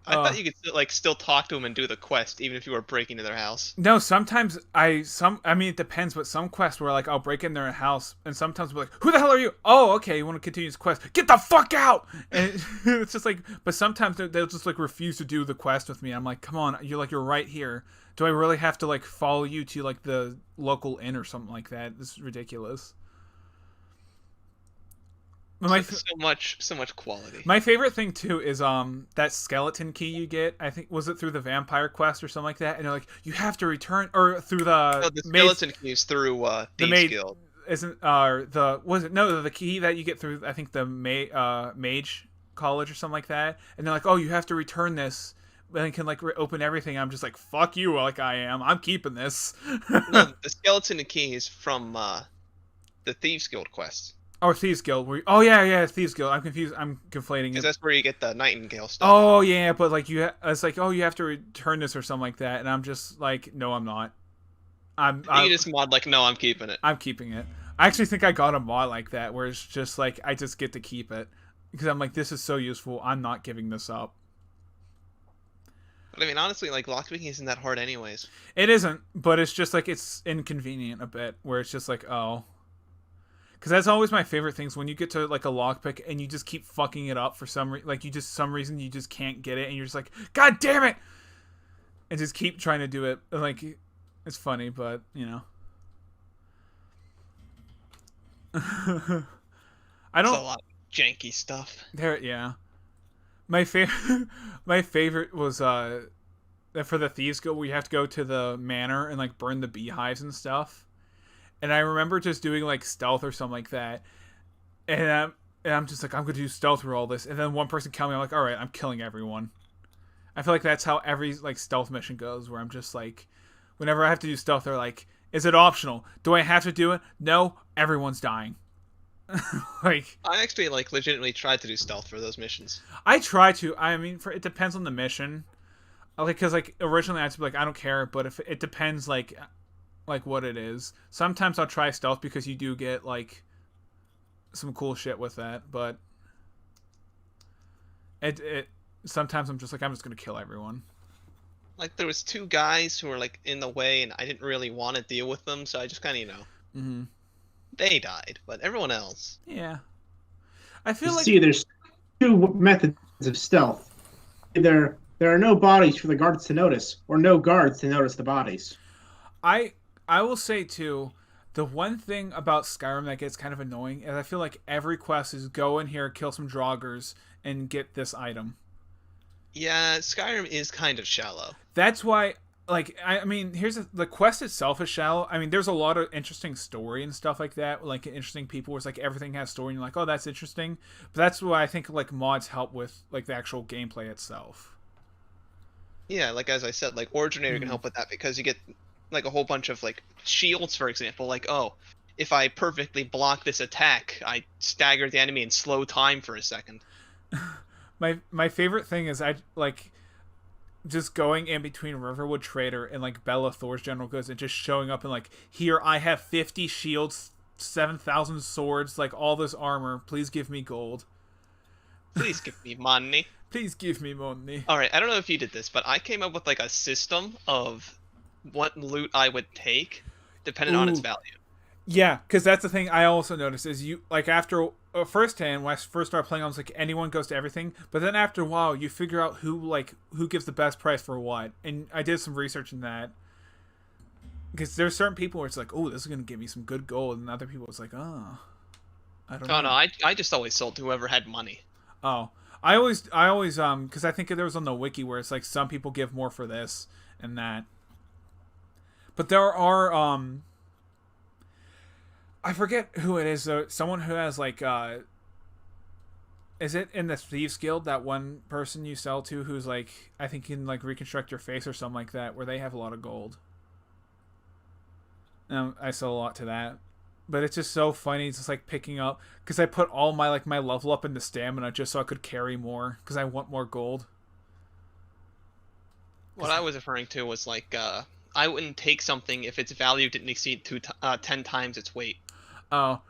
I thought you could still talk to them and do the quest even if you were breaking into their house. No, sometimes I mean it depends, but some quests where like I'll break in their house and sometimes we're like, "Who the hell are you?" "Oh, okay, you want to continue this quest. Get the fuck out!" And it's just like, but sometimes they'll just like refuse to do the quest with me. I'm like, "Come on, you're right here. Do I really have to like follow you to like the local inn or something like that?" This is ridiculous. So much quality. My favorite thing too is that skeleton key you get. I think was it through the vampire quest or something like that, and they're like, you have to return, or through the skeleton keys through Thieves Guild. Isn't the key that you get through, I think the mage college or something like that, and they're like, "Oh, you have to return this and can like open everything." I'm just like, "Fuck you!" Like I'm keeping this. No, the skeleton key is from the Thieves Guild quest. Oh, Thieves Guild. Yeah, Thieves Guild. I'm confused. I'm conflating it. Because that's where you get the Nightingale stuff. Oh, yeah, but like it's like, "Oh, you have to return this or something like that," and I'm just like, "No, I'm not. You just mod like, "No, I'm keeping it." I'm keeping it. I actually think I got a mod like that where it's just like I just get to keep it because I'm like, this is so useful. I'm not giving this up. But I mean, honestly, like lockpicking isn't that hard, anyways. It isn't, but it's just like it's inconvenient a bit where it's just like, oh. Because that's always my favorite things when you get to like a lockpick and you just keep fucking it up for some reason you just can't get it and you're just like, "God damn it!" and just keep trying to do it. Like, it's funny, but you know, I don't. It's a lot of janky stuff. Yeah. My favorite was for the Thieves Guild where you have to go to the manor and like burn the beehives and stuff. And I remember just doing like stealth or something like that, and I'm just like, I'm gonna do stealth through all this, and then one person killed me. I'm like, all right, I'm killing everyone. I feel like that's how every like stealth mission goes, where I'm just like, whenever I have to do stealth, they're like, "Is it optional? Do I have to do it?" "No, everyone's dying." Like, I actually like legitimately tried to do stealth for those missions. I try to. I mean, it depends on the mission. Like, because like originally I'd be like, I don't care, but if it depends like what it is. Sometimes I'll try stealth because you do get like some cool shit with that, but it sometimes I'm just like, I'm just gonna kill everyone. Like there was two guys who were like in the way and I didn't really want to deal with them, so I just kind of they died, but everyone else, yeah. I feel like there's two methods of stealth. There are no bodies for the guards to notice, or no guards to notice the bodies. I will say too, The one thing about Skyrim that gets kind of annoying is I feel like every quest is go in here, kill some draugrs, and get this item. Yeah, Skyrim is kind of shallow. That's why, like, I mean, the quest itself is shallow. I mean, there's a lot of interesting story and stuff like that, like interesting people. Where it's like everything has story, and you're like, oh, that's interesting. But that's why I think like mods help with like the actual gameplay itself. Yeah, like as I said, like Originator can help with that because you get like a whole bunch of like shields, for example. Like, oh, if I perfectly block this attack, I stagger the enemy and slow time for a second. My favorite thing is I like just going in between Riverwood Trader and like Bella Thor's General Goods and just showing up and like, here I have 50 shields, 7,000 swords, like all this armor. Please give me gold. Please give me money. Please give me money. All right, I don't know if you did this, but I came up with like a system of what loot I would take depending on its value. Yeah, because that's the thing I also noticed is you like after firsthand when I first started playing, I was like anyone goes to everything, but then after a while you figure out who gives the best price for what, and I did some research in that because there's certain people where it's like, oh, this is gonna give me some good gold, and other people it's like, oh, I don't know. Oh no, I just always sold to whoever had money. Oh, I always because I think there was on the wiki where it's like some people give more for this and that, but there are I forget who it is though. Someone who has like is it in the Thieves Guild, that one person you sell to who's like, I think can like reconstruct your face or something like that, where they have a lot of gold. I sell a lot to that. But it's just so funny. It's just like picking up because I put all my like my level up into stamina just so I could carry more because I want more gold. What I was referring to was like I wouldn't take something if its value didn't exceed 10 times its weight. Oh,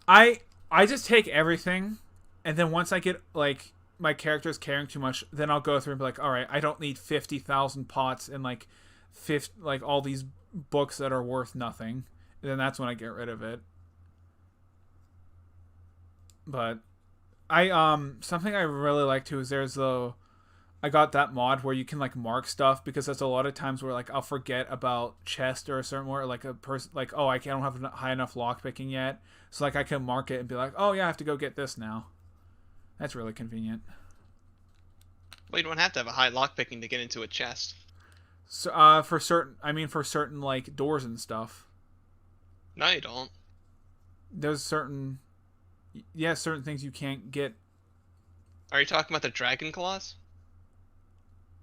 I just take everything, and then once I get like my character is carrying too much, then I'll go through and be like, all right, I don't need 50,000 pots and like all these books that are worth nothing. And then that's when I get rid of it. But I something I really like too is I got that mod where you can like mark stuff because there's a lot of times where like I'll forget about chest or a certain more like a person like, oh, I don't have high enough lockpicking yet, so like I can mark it and be like, oh yeah, I have to go get this now. That's really convenient. Well, you don't have to have a high lockpicking to get into a chest. So for certain like doors and stuff. No, you don't. There's certain things you can't get. Are you talking about the dragon claws?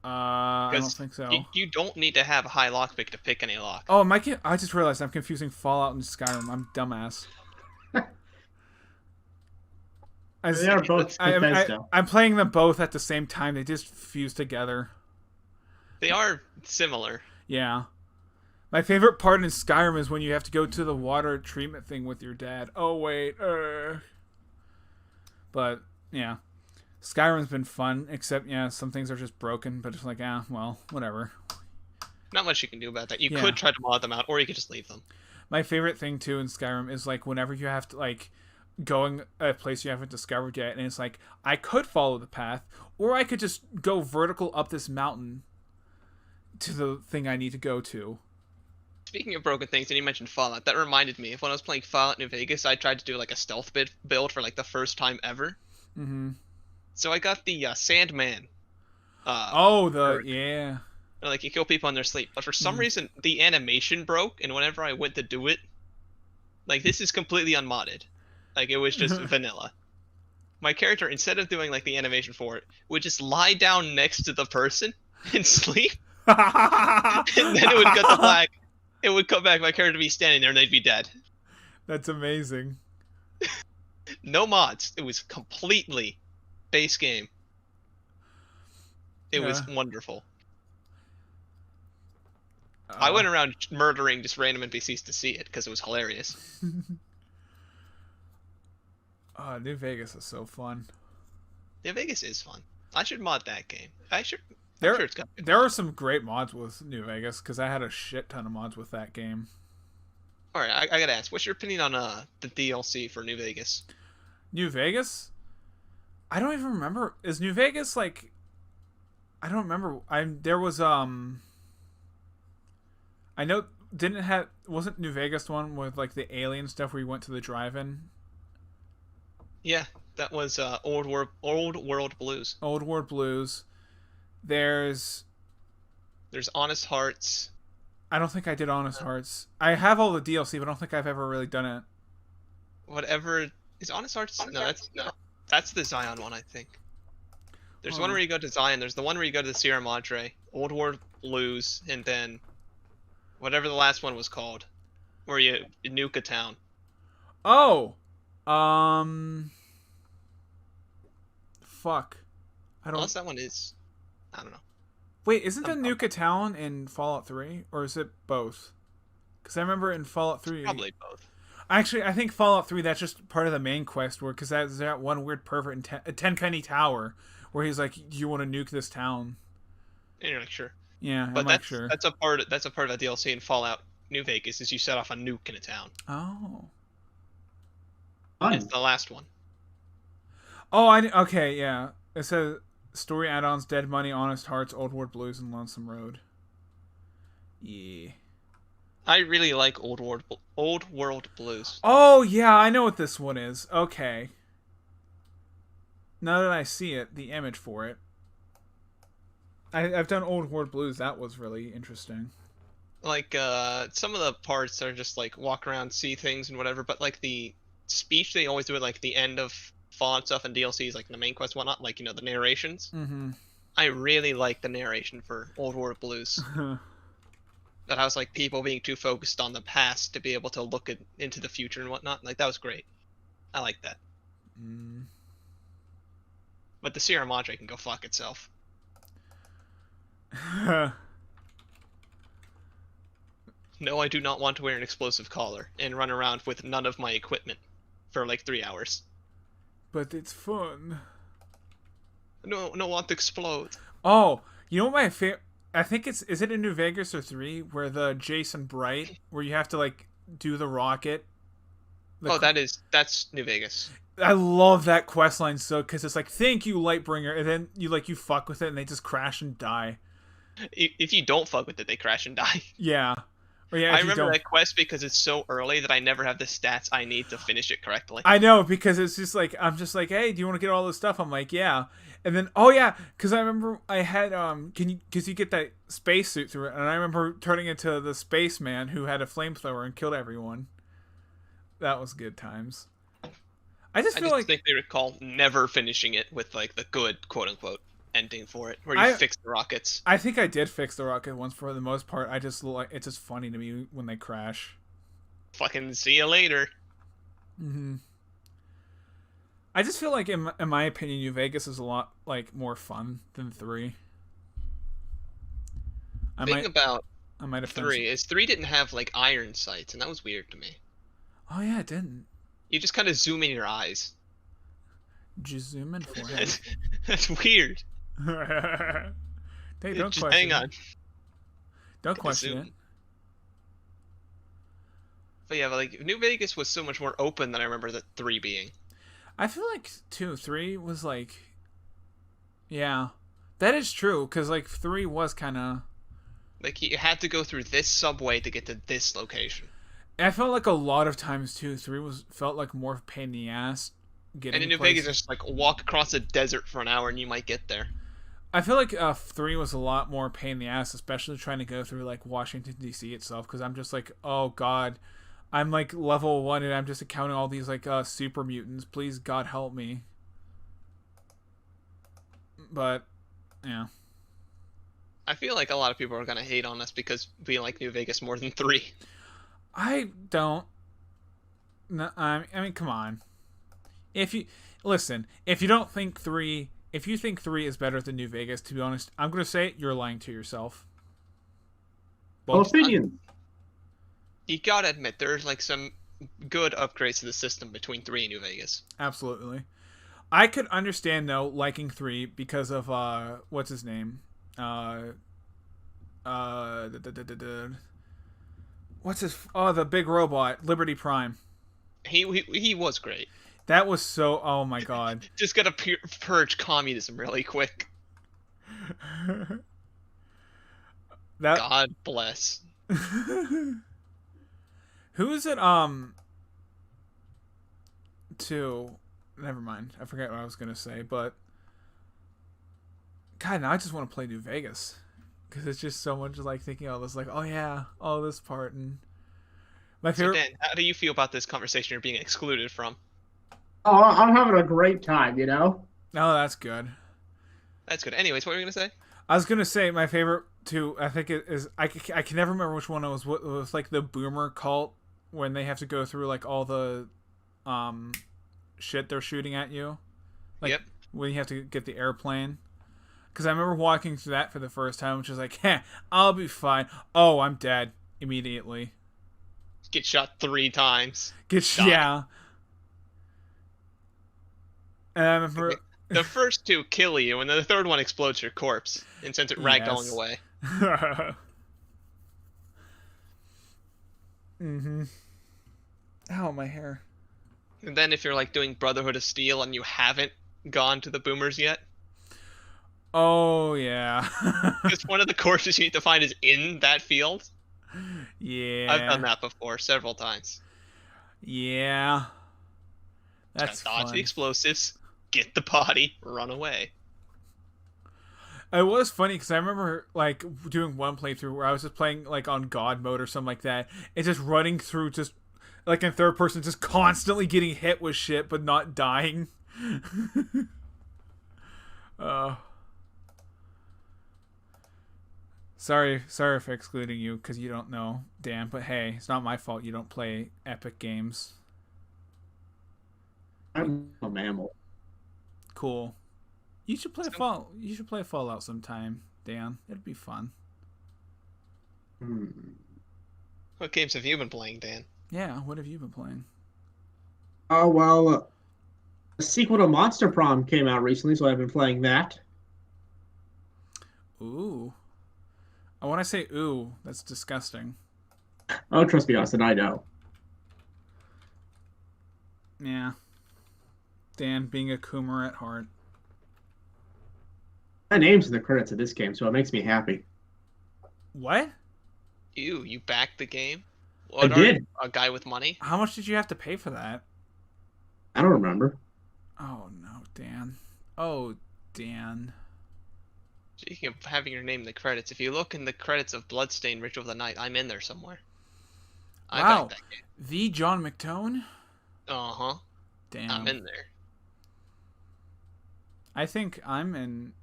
I don't think so. You don't need to have a high lockpick to pick any lock. Oh, I just realized I'm confusing Fallout and Skyrim. I'm dumbass. They are both I'm playing them both at the same time. They just fuse together. They are similar. Yeah. My favorite part in Skyrim is when you have to go to the water treatment thing with your dad. Oh, wait. But, yeah. Skyrim's been fun, except, yeah, some things are just broken, but it's like, well, whatever. Not much you can do about that. You could try to mod them out, or you could just leave them. My favorite thing, too, in Skyrim is, like, whenever you have to, like, going a place you haven't discovered yet, and it's like, I could follow the path, or I could just go vertical up this mountain to the thing I need to go to. Speaking of broken things, and you mentioned Fallout, that reminded me of when I was playing Fallout New Vegas, I tried to do, like, a stealth build for, like, the first time ever. Mm-hmm. So I got the Sandman. Yeah. Like, you kill people in their sleep. But for some reason, the animation broke, and whenever I went to do it, like, this is completely unmodded. Like, it was just vanilla. My character, instead of doing, like, the animation for it, would just lie down next to the person and sleep. And then it would cut the black. It would come back, my character would be standing there, and they'd be dead. That's amazing. No mods. It was completely base game. It was wonderful. I went around murdering just random NPCs to see it because it was hilarious. New Vegas is so fun. New Vegas is fun. I should mod that game. There are some great mods with New Vegas because I had a shit ton of mods with that game. All right, I gotta ask, what's your opinion on the DLC for New Vegas? New Vegas? I don't even remember. Is New Vegas like? I don't remember. I know didn't it have wasn't New Vegas the one with like the alien stuff where you went to the drive-in? Yeah, that was Old World Blues. Old World Blues. There's Honest Hearts. I don't think I did Honest Hearts. I have all the DLC, but I don't think I've ever really done it. Whatever is Honest Hearts? That's the Zion one, I think. There's one where you go to Zion. There's the one where you go to the Sierra Madre, Old World Blues, and then whatever the last one was called, where you nuke a town. Oh, fuck. I don't. Unless that one is, I don't know. Wait, isn't the nuke a town in Fallout 3, or is it both? Because I remember in Fallout 3. Probably both. Actually, I think Fallout 3, that's just part of the main quest, where because that's that one weird pervert in Tenpenny Tower, where he's like, "Do you want to nuke this town?" And you're like, sure. Yeah, but I'm that's sure. That's a part of that DLC in Fallout New Vegas is you set off a nuke in a town. Oh. It's the last one. Oh, okay, yeah. It says story add-ons: Dead Money, Honest Hearts, Old World Blues, and Lonesome Road. Yeah. I really like Old World Blues. Oh yeah, I know what this one is. Okay. Now that I see it, the image for it. I've done Old World Blues. That was really interesting. Like some of the parts are just like walk around, see things and whatever, but like the speech they always do at like the end of Fallout stuff and DLCs, like in the main quest, whatnot, like the narrations. Mm-hmm. I really like the narration for Old World Blues. That I was like people being too focused on the past to be able to look into the future and whatnot. Like that was great. I like that. Mm. But the Sierra Madre can go fuck itself. No, I do not want to wear an explosive collar and run around with none of my equipment for like 3 hours. But it's fun. No, want to explode. Oh, you know what my favorite? I think is it in New Vegas or 3 where the Jason Bright where you have to like do the rocket. That's New Vegas. I love that quest line so because it's like thank you Lightbringer and then you fuck with it and they just crash and die. If you don't fuck with it, they crash and die. Yeah. Or yeah. I remember that quest because it's so early that I never have the stats I need to finish it correctly. I know because it's just like I'm just like hey do you want to get all this stuff? I'm like yeah. And then, oh yeah, because I remember I had, because you get that spacesuit through it, and I remember turning into the spaceman who had a flamethrower and killed everyone. That was good times. I just think they recall never finishing it with, like, the good, quote-unquote, ending for it, where you fix the rockets. I think I did fix the rocket once for the most part. It's just funny to me when they crash. Fucking see you later. Mm-hmm. I just feel like, in my opinion, New Vegas is a lot like more fun than 3. The thing about 3 is 3 didn't have like iron sights, and that was weird to me. Oh yeah, it didn't. You just kind of zoom in your eyes. Just zoom in for him. That's weird. Hey, don't question. Hang on. Don't question it. But yeah, but like New Vegas was so much more open than I remember that 3 being. I feel like 3 was like, yeah, that is true because like 3 was kind of like you had to go through this subway to get to this location. I felt like a lot of times too 3 felt like more pain in the ass getting. And in New Vegas, just like walk across a desert for an hour and you might get there. I feel like 3 was a lot more pain in the ass, especially trying to go through like Washington D.C. itself because I'm just like, oh god. I'm like level 1 and I'm just encountering all these like super mutants. Please God help me. But yeah. I feel like a lot of people are gonna hate on us because we like New Vegas more than 3. I don't. No, I mean, come on. If you think 3 is better than New Vegas, to be honest, I'm gonna say you're lying to yourself. Well, opinion. You gotta admit, there's like some good upgrades to the system between 3 and New Vegas. Absolutely. I could understand though liking 3 because of what's his name? What's his the big robot, Liberty Prime. He was great. That was so oh my god. Just gotta purge communism really quick. God bless. Who is it? To never mind. I forget what I was gonna say, but God, now I just want to play New Vegas because it's just so much like thinking all this, like, oh yeah, all this part and my So favorite. Dan, how do you feel about this conversation you're being excluded from? Oh, I'm having a great time, you know? Oh, that's good. That's good. Anyways, what were you gonna say? I was gonna say my favorite too. I think it is. I can never remember which one it was. What it was like the boomer cult when they have to go through like all the um shit they're shooting at you. Like Yep. when you have to get the airplane. Because I remember walking through that for the first time, which was like, "Heh, I'll be fine." Oh, I'm dead immediately. Get shot 3 times. Yeah. And I remember The first 2 kill you, and then the third one explodes your corpse and sends it ragdolling away. Mm-hmm. Ow, my hair. And then if you're like doing Brotherhood of Steel and you haven't gone to the boomers yet, Oh yeah. because one of the corpses you need to find is in that field. Yeah. I've done that before several times. Yeah. That's Dodge fun. the explosives, get the body, run away. It was funny because I remember like doing one playthrough where I was just playing like on God mode or something like that, and just running through just like in third person, just constantly getting hit with shit but not dying. uh, sorry for excluding you because you don't know, Dan. But hey, it's not my fault you don't play epic games. I'm a mammal. Cool. You should play Fall. You should play Fallout sometime, Dan. It'd be fun. What games have you been playing, Dan? Yeah. What have you been playing? Oh, well, a sequel to Monster Prom came out recently, so I've been playing that. Ooh. Oh, when I say ooh, that's disgusting. Oh, trust me, Austin, I know. Yeah. Dan being a coomer at heart. My name's in the credits of this game, so it makes me happy. What? You backed the game? I did. A guy with money? How much did you have to pay for that? I don't remember. Oh no, Dan. Oh, Dan. Speaking of having your name in the credits, if you look in the credits of Bloodstained Ritual of the Night, I'm in there somewhere. I Wow. backed that game. The John McTone? Uh-huh. Damn. I'm in there. I think I'm in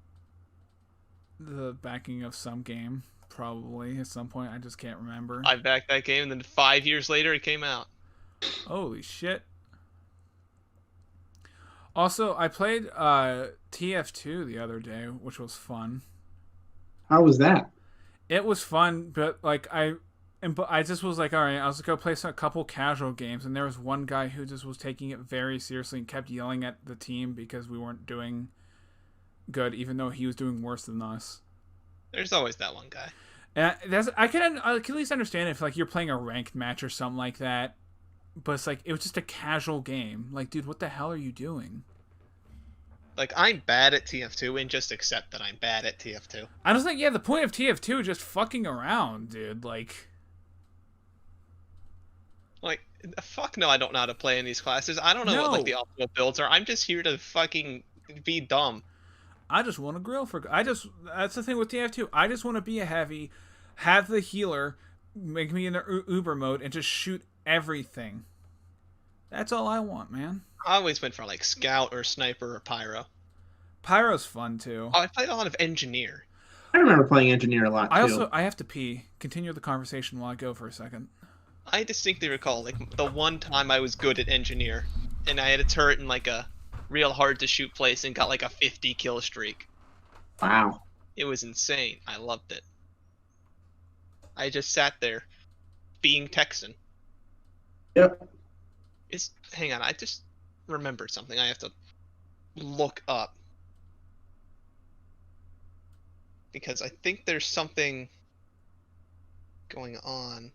the backing of some game, probably, at some point. I just can't remember. I backed that game, and then 5 years later, it came out. Holy shit. Also, I played TF2 the other day, which was fun. How was that? It was fun, but like I just was like, all right, I was gonna play a couple casual games, and there was one guy who just was taking it very seriously and kept yelling at the team because we weren't doing good, even though he was doing worse than us. There's always that one guy. And I can at least understand if like you're playing a ranked match or something like that, but it's like it was just a casual game. Like, dude, what the hell are you doing? Like, I'm bad at TF2, and just accept that I'm bad at TF2. I just think, yeah, the point of TF2 is just fucking around, dude. Like, fuck no, I don't know how to play in these classes. I don't know what, like, the optimal builds are. I'm just here to fucking be dumb. I just want to grill that's the thing with TF2. I just want to be a heavy, have the healer, make me in the Uber mode, and just shoot everything. That's all I want, man. I always went for, like, Scout or Sniper or Pyro. Pyro's fun, too. Oh, I played a lot of Engineer. I remember playing Engineer a lot, too. I have to pee. Continue the conversation while I go for a second. I distinctly recall, like, the one time I was good at Engineer, and I had a turret in, like, a real hard-to-shoot place and got, like, a 50-kill streak. Wow. It was insane. I loved it. I just sat there, being Texan. Yep. Hang on, I just remembered something I have to look up. Because I think there's something going on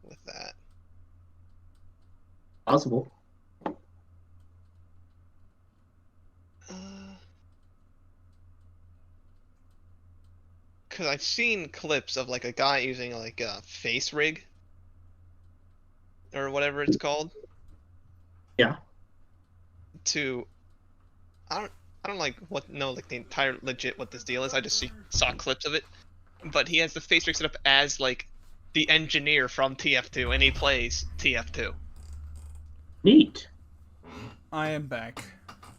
with that. Possible. because I've seen clips of like a guy using like a face rig or whatever it's called. Yeah. To I don't like the entire legit what this deal is. I just saw clips of it. But he has the face rig set up as like the engineer from TF2 and he plays TF2. Neat. I am back.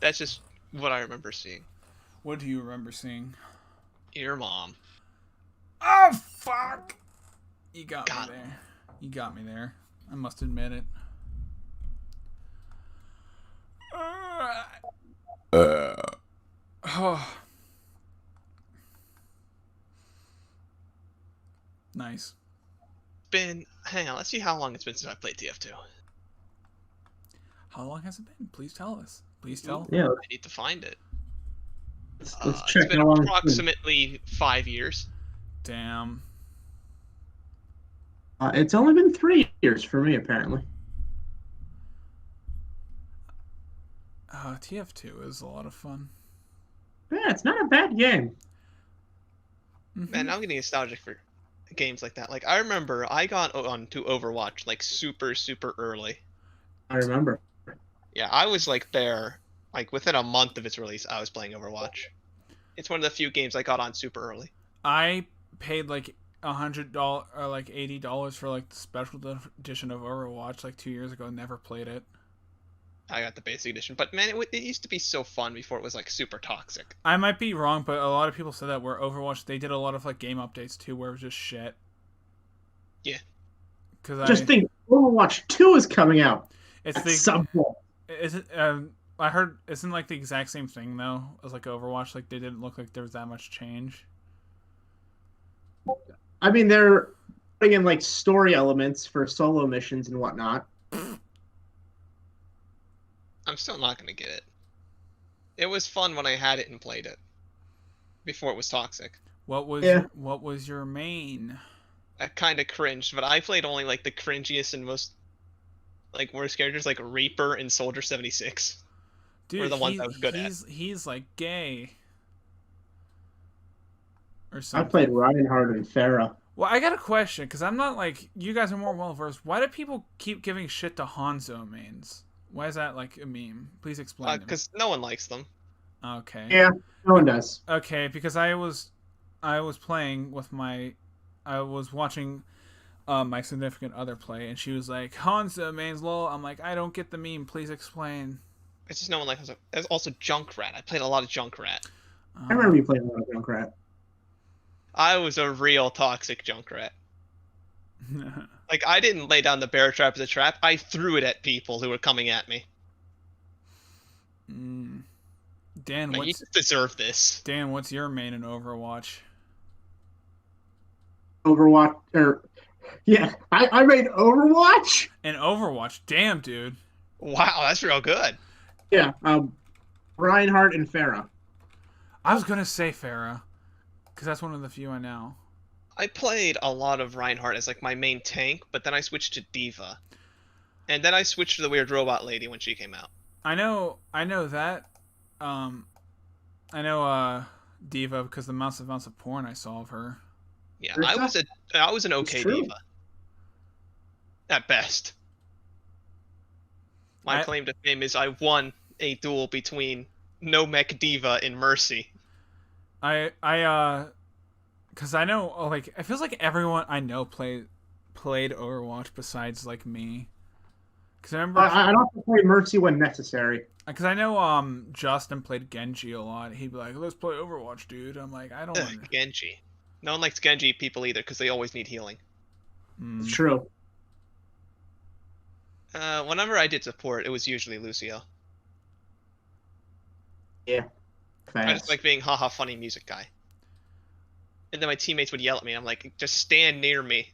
That's just what I remember seeing. What do you remember seeing? Your mom. Oh fuck! You got God. me there. You got me there. I must admit it. Oh. Nice. Hang on, let's see how long it's been since I played TF2. How long has it been? Please tell us. Please tell. Yeah. I need to find it. Let's check it's been how long approximately 5 years. Damn. It's only been 3 years for me, apparently. TF2 is a lot of fun. Yeah, it's not a bad game. Man, I'm getting nostalgic for games like that. Like, I remember I got onto Overwatch, like, super, super early. I remember. Yeah, I was, like, there. Like, within a month of its release, I was playing Overwatch. It's one of the few games I got on super early. I paid, like, $100 or, like, $80 for, like, the special edition of Overwatch, like, 2 years ago. Never played it. I got the basic edition. But, man, it used to be so fun before it was, like, super toxic. I might be wrong, but a lot of people said that where Overwatch, they did a lot of, like, game updates, too, where it was just shit. Yeah. Just think, Overwatch 2 is coming out. It's at some point. Is it? I heard isn't like the exact same thing though as like Overwatch. Like they didn't look like there was that much change. I mean, they're putting in like story elements for solo missions and whatnot. I'm still not gonna get it. It was fun when I had it and played it. Before it was toxic. What was your main? I kind of cringed, but I played only like the cringiest and most like worst characters, like Reaper and Soldier 76. Dude, were the ones I was good at. He's like gay. Or something. I played Reinhardt and Pharah. Well, I got a question because I'm not like you guys are more well versed. Why do people keep giving shit to Hanzo mains? Why is that like a meme? Please explain. Because no one likes them. Okay. Yeah, no one does. Okay, because I was playing with I was watching my significant other play, and she was like, Hanzo mains lol. I'm like, I don't get the meme. Please explain. It's just no one likes them. There's also Junkrat. I played a lot of Junkrat. I remember you playing a lot of Junkrat. I was a real toxic Junkrat. Like, I didn't lay down the bear trap as a trap. I threw it at people who were coming at me. Dan, you deserve this. Dan, what's your main in Overwatch? Yeah, I made Overwatch? In Overwatch? Damn, dude. Wow, that's real good. Yeah, Reinhardt and Pharah. I was going to say Pharah, because that's one of the few I know. I played a lot of Reinhardt as like my main tank, but then I switched to D.Va. And then I switched to the weird robot lady when she came out. I know that. I know D.Va because the amounts of porn I saw of her. Yeah, I was an okay D.Va. At best. My claim to fame is I won a duel between No Mech D.Va and Mercy. Because I know, like, it feels like everyone I know played Overwatch besides, like, me. Because I remember... I don't have to play Mercy when necessary. Because I know Justin played Genji a lot. He'd be like, let's play Overwatch, dude. I'm like, I don't want Genji. No one likes Genji people either, because they always need healing. It's true. Whenever I did support, it was usually Lucio. Yeah. Fast. I just like being haha funny music guy. And then my teammates would yell at me. I'm like, just stand near me.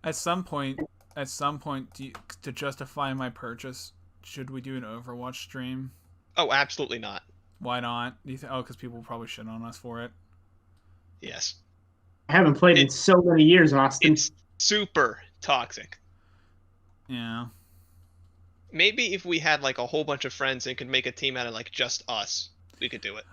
At some point, to justify my purchase, should we do an Overwatch stream? Oh, absolutely not. Why not? Do you think? Oh, because people will probably shit on us for it. Yes. I haven't played in so many years, Austin. It's super toxic. Yeah. Maybe if we had like a whole bunch of friends and could make a team out of like just us, we could do it.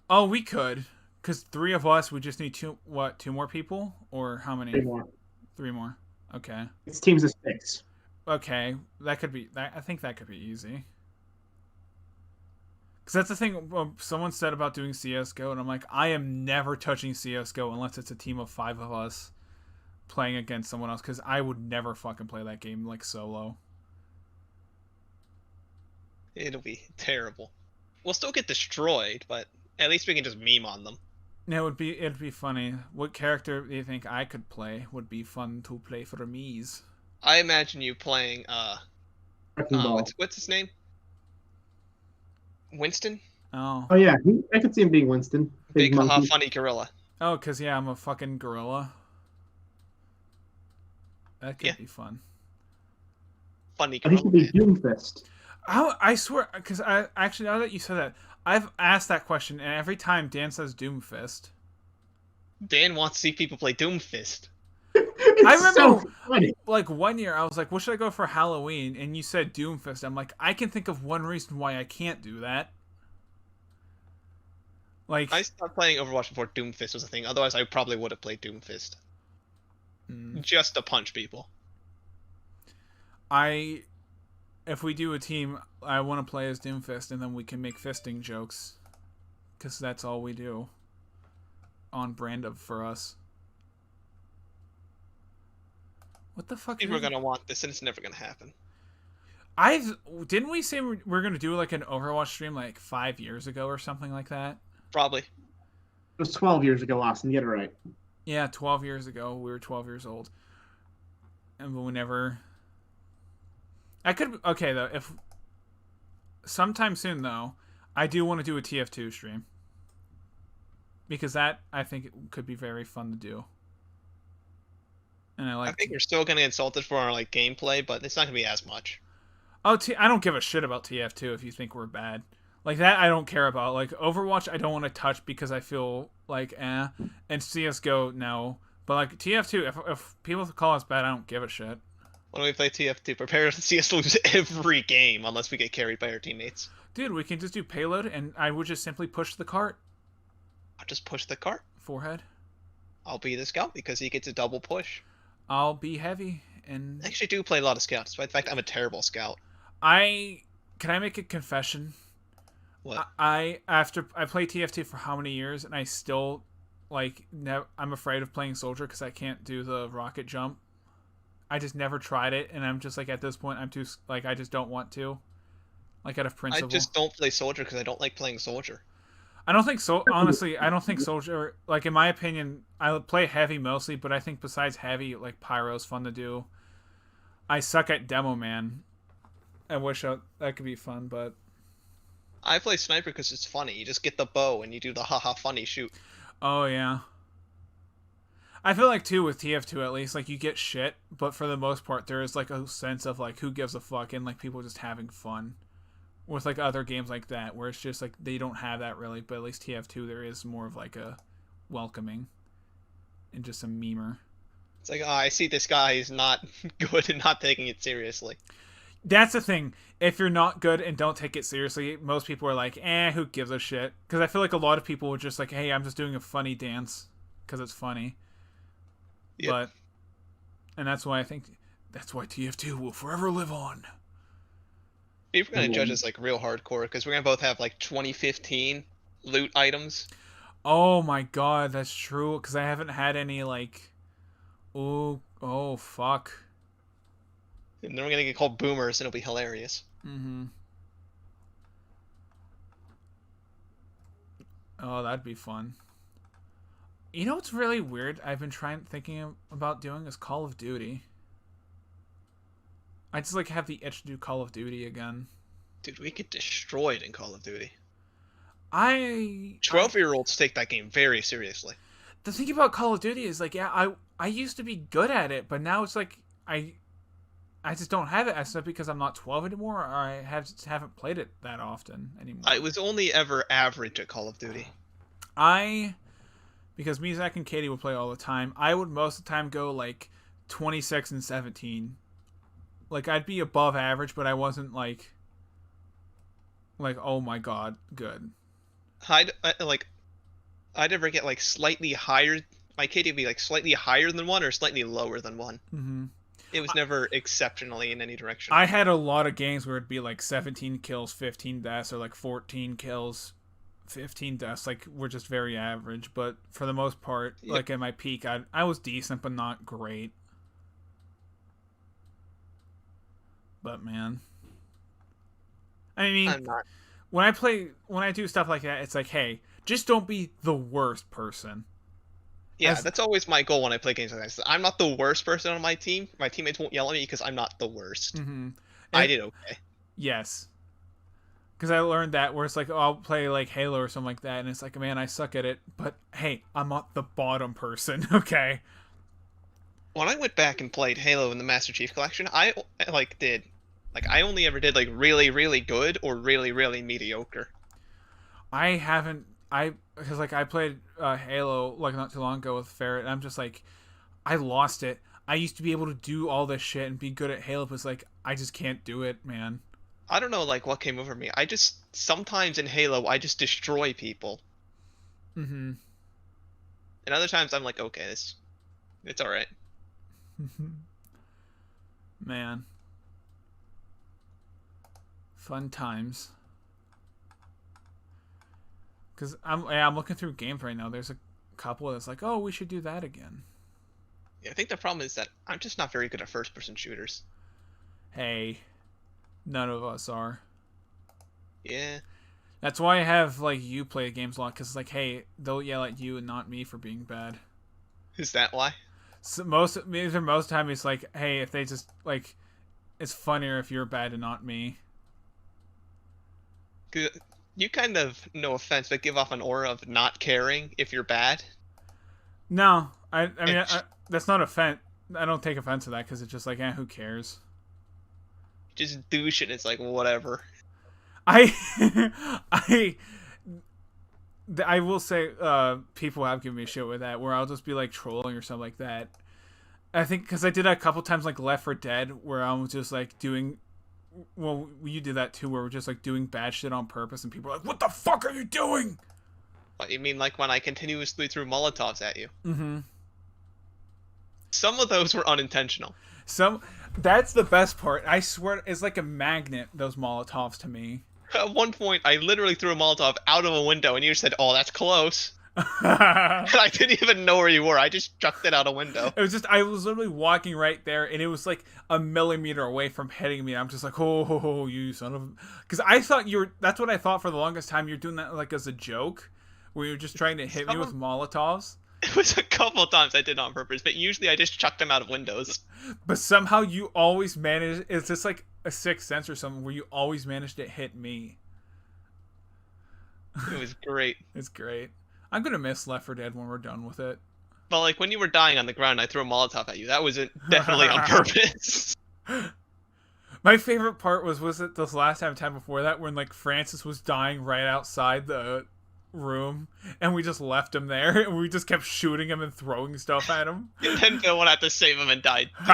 Oh, we could. Because 3 of us, we just need 2 more people? Or how many? 3 more. 3 more. Okay. It's teams of 6. Okay. That could be... I think that could be easy. Because that's the thing someone said about doing CSGO, and I'm like, I am never touching CSGO unless it's a team of 5 of us playing against someone else, because I would never fucking play that game, like, solo. It'll be terrible. We'll still get destroyed, but at least we can just meme on them. Yeah, it'd be funny. What character do you think I could play would be fun to play for me's? I imagine you playing what's his name? Winston? Oh. Oh yeah, I could see him being Winston. Big haha funny gorilla. Oh, because yeah, I'm a fucking gorilla. That could be fun. Funny gorilla. He could be Doomfist. I swear, because I actually, now that you said that, I've asked that question, and every time Dan says Doomfist. Dan wants to see people play Doomfist. I remember, like, one year, I was like, what should I go for Halloween? And you said Doomfist. I'm like, I can think of one reason why I can't do that. Like, I stopped playing Overwatch before Doomfist was a thing. Otherwise, I probably would have played Doomfist. Just to punch people. If we do a team, I want to play as Doomfist, and then we can make fisting jokes. Because that's all we do. On brand for us. What the fuck? People are gonna want this, and it's never gonna happen. Didn't we say we're gonna do like an Overwatch stream like 5 years ago or something like that? Probably. It was 12 years ago, Austin. Get it right. Yeah, 12 years ago. We were 12 years old. And we never... I could... Okay, though. If sometime soon, though, I do want to do a TF2 stream. Because that, I think, it could be very fun to do. And I think you're still going to get insulted for our like gameplay, but it's not going to be as much. Oh, I don't give a shit about TF2 if you think we're bad. Like, that I don't care about. Like, Overwatch I don't want to touch because I feel like, And CSGO, no. But, like, TF2, if people call us bad, I don't give a shit. When we play TF2, prepare to see us lose every game unless we get carried by our teammates. Dude, we can just do payload, and I would just simply push the cart. I'll just push the cart. Forehead. I'll be the scout because he gets a double push. I'll be heavy, and... I actually do play a lot of scouts. In fact, I'm a terrible scout. Can I make a confession? What? I played TF2 for how many years, and I still, like, I'm afraid of playing soldier because I can't do the rocket jump. I just never tried it, and I'm just, like, at this point, I'm too, like, I just don't want to. Like, out of principle. I just don't play soldier because I don't like playing soldier. I don't think so. Honestly, I don't think soldier. Like, in my opinion, I play heavy mostly, but I think besides heavy, like, pyro's fun to do. I suck at demo man. I wish that could be fun, but I play sniper because it's funny. You just get the bow and you do the haha funny shoot. Oh yeah. I feel like too with TF2 at least, like you get shit, but for the most part there is like a sense of like who gives a fuck and like people just having fun. With like other games like that, where it's just like they don't have that really, but at least TF2 there is more of like a welcoming and just a memer. It's like, oh, I see this guy is not good and not taking it seriously. That's the thing. If you're not good and don't take it seriously, most people are like, who gives a shit? Because I feel like a lot of people are just like, hey, I'm just doing a funny dance because it's funny. Yep. And that's why I think that's why TF2 will forever live on. People are going to judge us like real hardcore because we're going to both have like 2015 loot items. Oh my god, that's true. Because I haven't had any like... Oh, fuck. And then we're going to get called boomers and it'll be hilarious. Mm-hmm. Oh, that'd be fun. You know what's really weird I've been thinking about doing is Call of Duty. I just like have the itch to do Call of Duty again. Dude, we get destroyed in Call of Duty. 12-year-olds take that game very seriously. The thing about Call of Duty is like, yeah, I used to be good at it, but now it's like I just don't have it. It's not because I'm not 12 anymore, or I haven't played it that often anymore. I was only ever average at Call of Duty. Because me, Zach, and Katie would play all the time, I would most of the time go like 26 and 17. Like, I'd be above average, but I wasn't like, oh my god, good. I'd ever get like slightly higher. My KD would be like slightly higher than 1 or slightly lower than 1. Mm-hmm. It was never exceptionally in any direction. I had a lot of games where it'd be like 17 kills, 15 deaths, or like 14 kills, 15 deaths. Like, we're just very average. But for the most part, like at my peak, I was decent, but not great. But man, I mean, I'm not. when I do stuff like that, it's like, hey, just don't be the worst person. Yeah, that's always my goal when I play games like this. I'm not the worst person on my team. My teammates won't yell at me because I'm not the worst. Mm-hmm. I did okay. Yes. Because I learned that where it's like, oh, I'll play like Halo or something like that, and it's like, man, I suck at it, but hey, I'm not the bottom person, okay? When I went back and played Halo in the Master Chief Collection, I only ever did like really, really good or really, really mediocre. Because like I played Halo like not too long ago with Ferret, and I'm just like, I lost it. I used to be able to do all this shit and be good at Halo, but it's like, I just can't do it, man. I don't know like what came over me. Sometimes in Halo I just destroy people. Mm-hmm. And other times I'm like, okay, it's alright. Man. Fun times. Because I'm looking through games right now. There's a couple that's like, oh, we should do that again. Yeah, I think the problem is that I'm just not very good at first-person shooters. Hey, none of us are. Yeah. That's why I have like you play games a lot, because it's like, hey, they'll yell at you and not me for being bad. Is that why? So most time it's like, hey, if they just like, it's funnier if you're bad and not me. You kind of, no offense, but give off an aura of not caring if you're bad. No, I mean that's not offense. I don't take offense to that because it's just like, who cares? Just douche it. It's like whatever. I will say, people have given me shit with that, where I'll just be like trolling or something like that. I think because I did that a couple times, like Left 4 Dead, where I was just like doing. Well, you did that too, where we're just like doing bad shit on purpose, and people are like, "What the fuck are you doing?" What, you mean like when I continuously threw Molotovs at you? Mm-hmm. Some of those were unintentional. That's the best part. I swear, it's like a magnet, those Molotovs to me. At one point, I literally threw a Molotov out of a window, and you said, "Oh, that's close." I didn't even know where you were. I just chucked it out a window. It was just, I was literally walking right there, and it was like a millimeter away from hitting me. I'm just like, oh, you son of... Because I thought that's what I thought for the longest time. You're doing that like as a joke, where you're just trying to hit me with Molotovs. It was a couple of times I did it on purpose, but usually I just chucked them out of windows. But somehow you always manage... It's just like a sixth sense or something, where you always manage to hit me. It was great. It's great. I'm gonna miss Left 4 Dead when we're done with it. But like when you were dying on the ground, I threw a Molotov at you. That wasn't definitely on purpose. My favorite part was it this last time before that, when like Francis was dying right outside the room, and we just left him there, and we just kept shooting him and throwing stuff at him. And then Bill went out to save him and died too.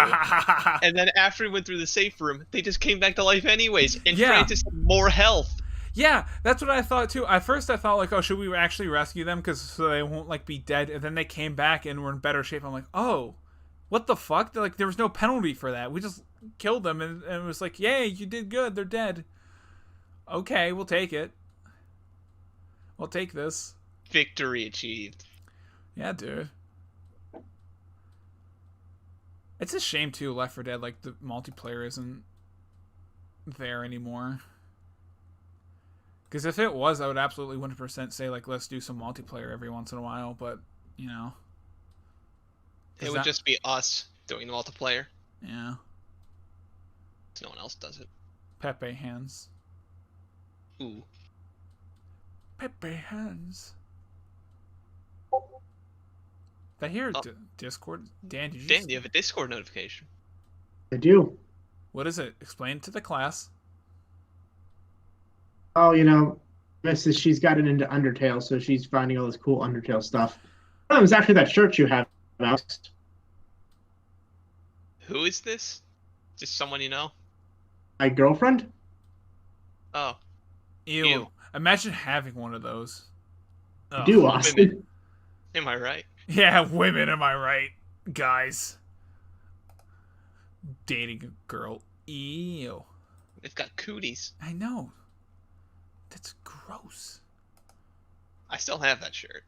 And then after he went through the safe room, they just came back to life anyways, and Francis had more health. Yeah, that's what I thought too. At first I thought like, oh, should we actually rescue them so they won't like be dead? And then they came back and were in better shape. I'm like, oh, what the fuck? Like, there was no penalty for that. We just killed them, and it was like, yay, you did good. They're dead. Okay, we'll take it. We'll take this. Victory achieved. Yeah, dude. It's a shame too, Left 4 Dead, like the multiplayer isn't there anymore. Because if it was, I would absolutely 100% say, like, let's do some multiplayer every once in a while, but, you know. It would just be us doing the multiplayer. Yeah. No one else does it. Pepe hands. Ooh. Pepe hands. Did I hear Discord? Dan, did you Dan, do you have a Discord notification? I do. What is it? Explain to the class. Oh, Mrs. She's gotten into Undertale, so she's finding all this cool Undertale stuff. Oh, it was actually that shirt you have about. Who is this? Just someone you know? My girlfriend? Oh. Ew. Imagine having one of those. You do, Austin. Am I right? Yeah, women, am I right? Guys. Dating a girl. Ew. They've got cooties. I know. That's gross. I still have that shirt.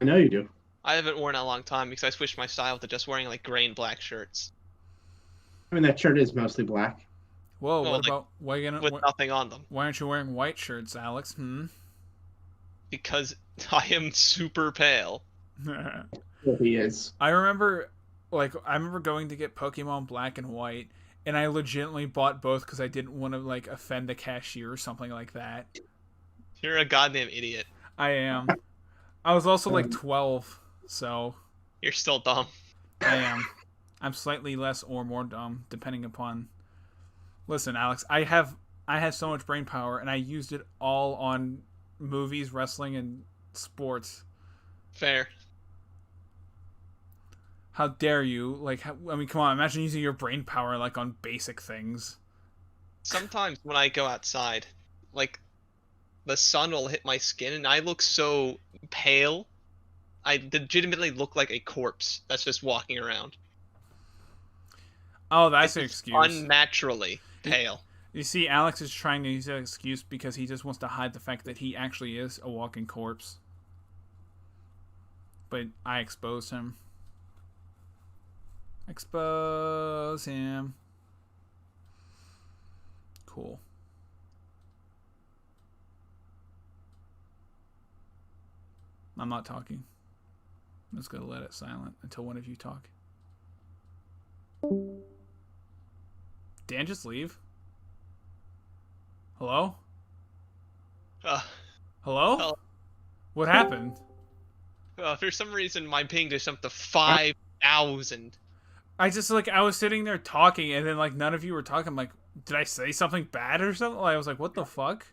I know you do. I haven't worn it in a long time because I switched my style to just wearing like gray and black shirts. I mean, that shirt is mostly black. Whoa, Well, what like, about with nothing on them. Why aren't you wearing white shirts, Alex? Because I am super pale. Well, he is. I remember going to get Pokemon Black and White, and I legitimately bought both because I didn't want to like offend the cashier or something like that. You're a goddamn idiot. I am. I was also like 12, so you're still dumb. I am. I'm slightly less or more dumb, depending upon. Listen, Alex, I have so much brain power, and I used it all on movies, wrestling, and sports. Fair. How dare you? Like, I mean, come on. Imagine using your brain power like on basic things. Sometimes when I go outside, like, the sun will hit my skin, and I look so pale. I legitimately look like a corpse that's just walking around. Oh, that's an excuse. Unnaturally pale. You see, Alex is trying to use that excuse because he just wants to hide the fact that he actually is a walking corpse. But I exposed him. Expose him. Cool. I'm not talking. I'm just going to let it silent until one of you talk. Dan just leave? Hello? Hello? Hello? What happened? For some reason, my ping just jumped to 5,000. I was sitting there talking, and then, like, none of you were talking. I'm like, did I say something bad or something? I was like, what the fuck?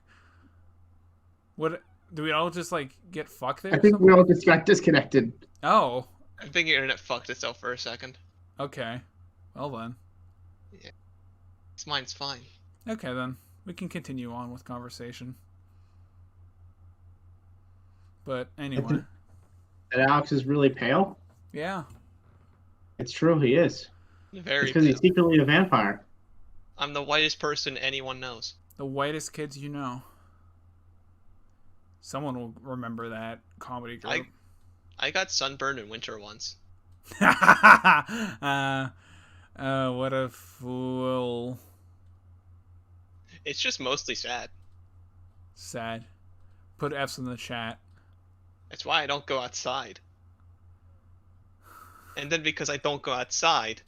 What? Do we all just, like, get fucked there? I think we all just got disconnected. Oh. I think your internet fucked itself for a second. Okay. Well, then. Yeah. Mine's fine. Okay, then. We can continue on with conversation. But, anyway. That Alex is really pale? Yeah. It's true, he is. Very because he's secretly a vampire. I'm the whitest person anyone knows. The whitest kids you know. Someone will remember that comedy group. I got sunburned in winter once. What a fool. It's just mostly sad. Sad. Put F's in the chat. That's why I don't go outside. And then because I don't go outside,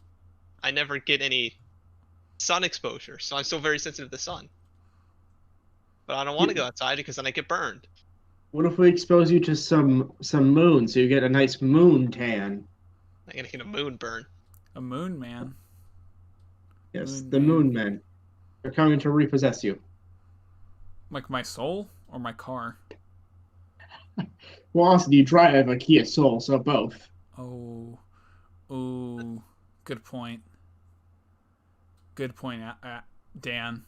I never get any sun exposure, so I'm still very sensitive to the sun. But I don't want to go outside because then I get burned. What if we expose you to some moon so you get a nice moon tan? I'm gonna get a moon burn. A moon man. Yes, the moon men. They're coming to repossess you. Like my soul or my car? Well, also, you drive a Kia Soul, so both. Oh. Ooh. Good point. Good point, Dan.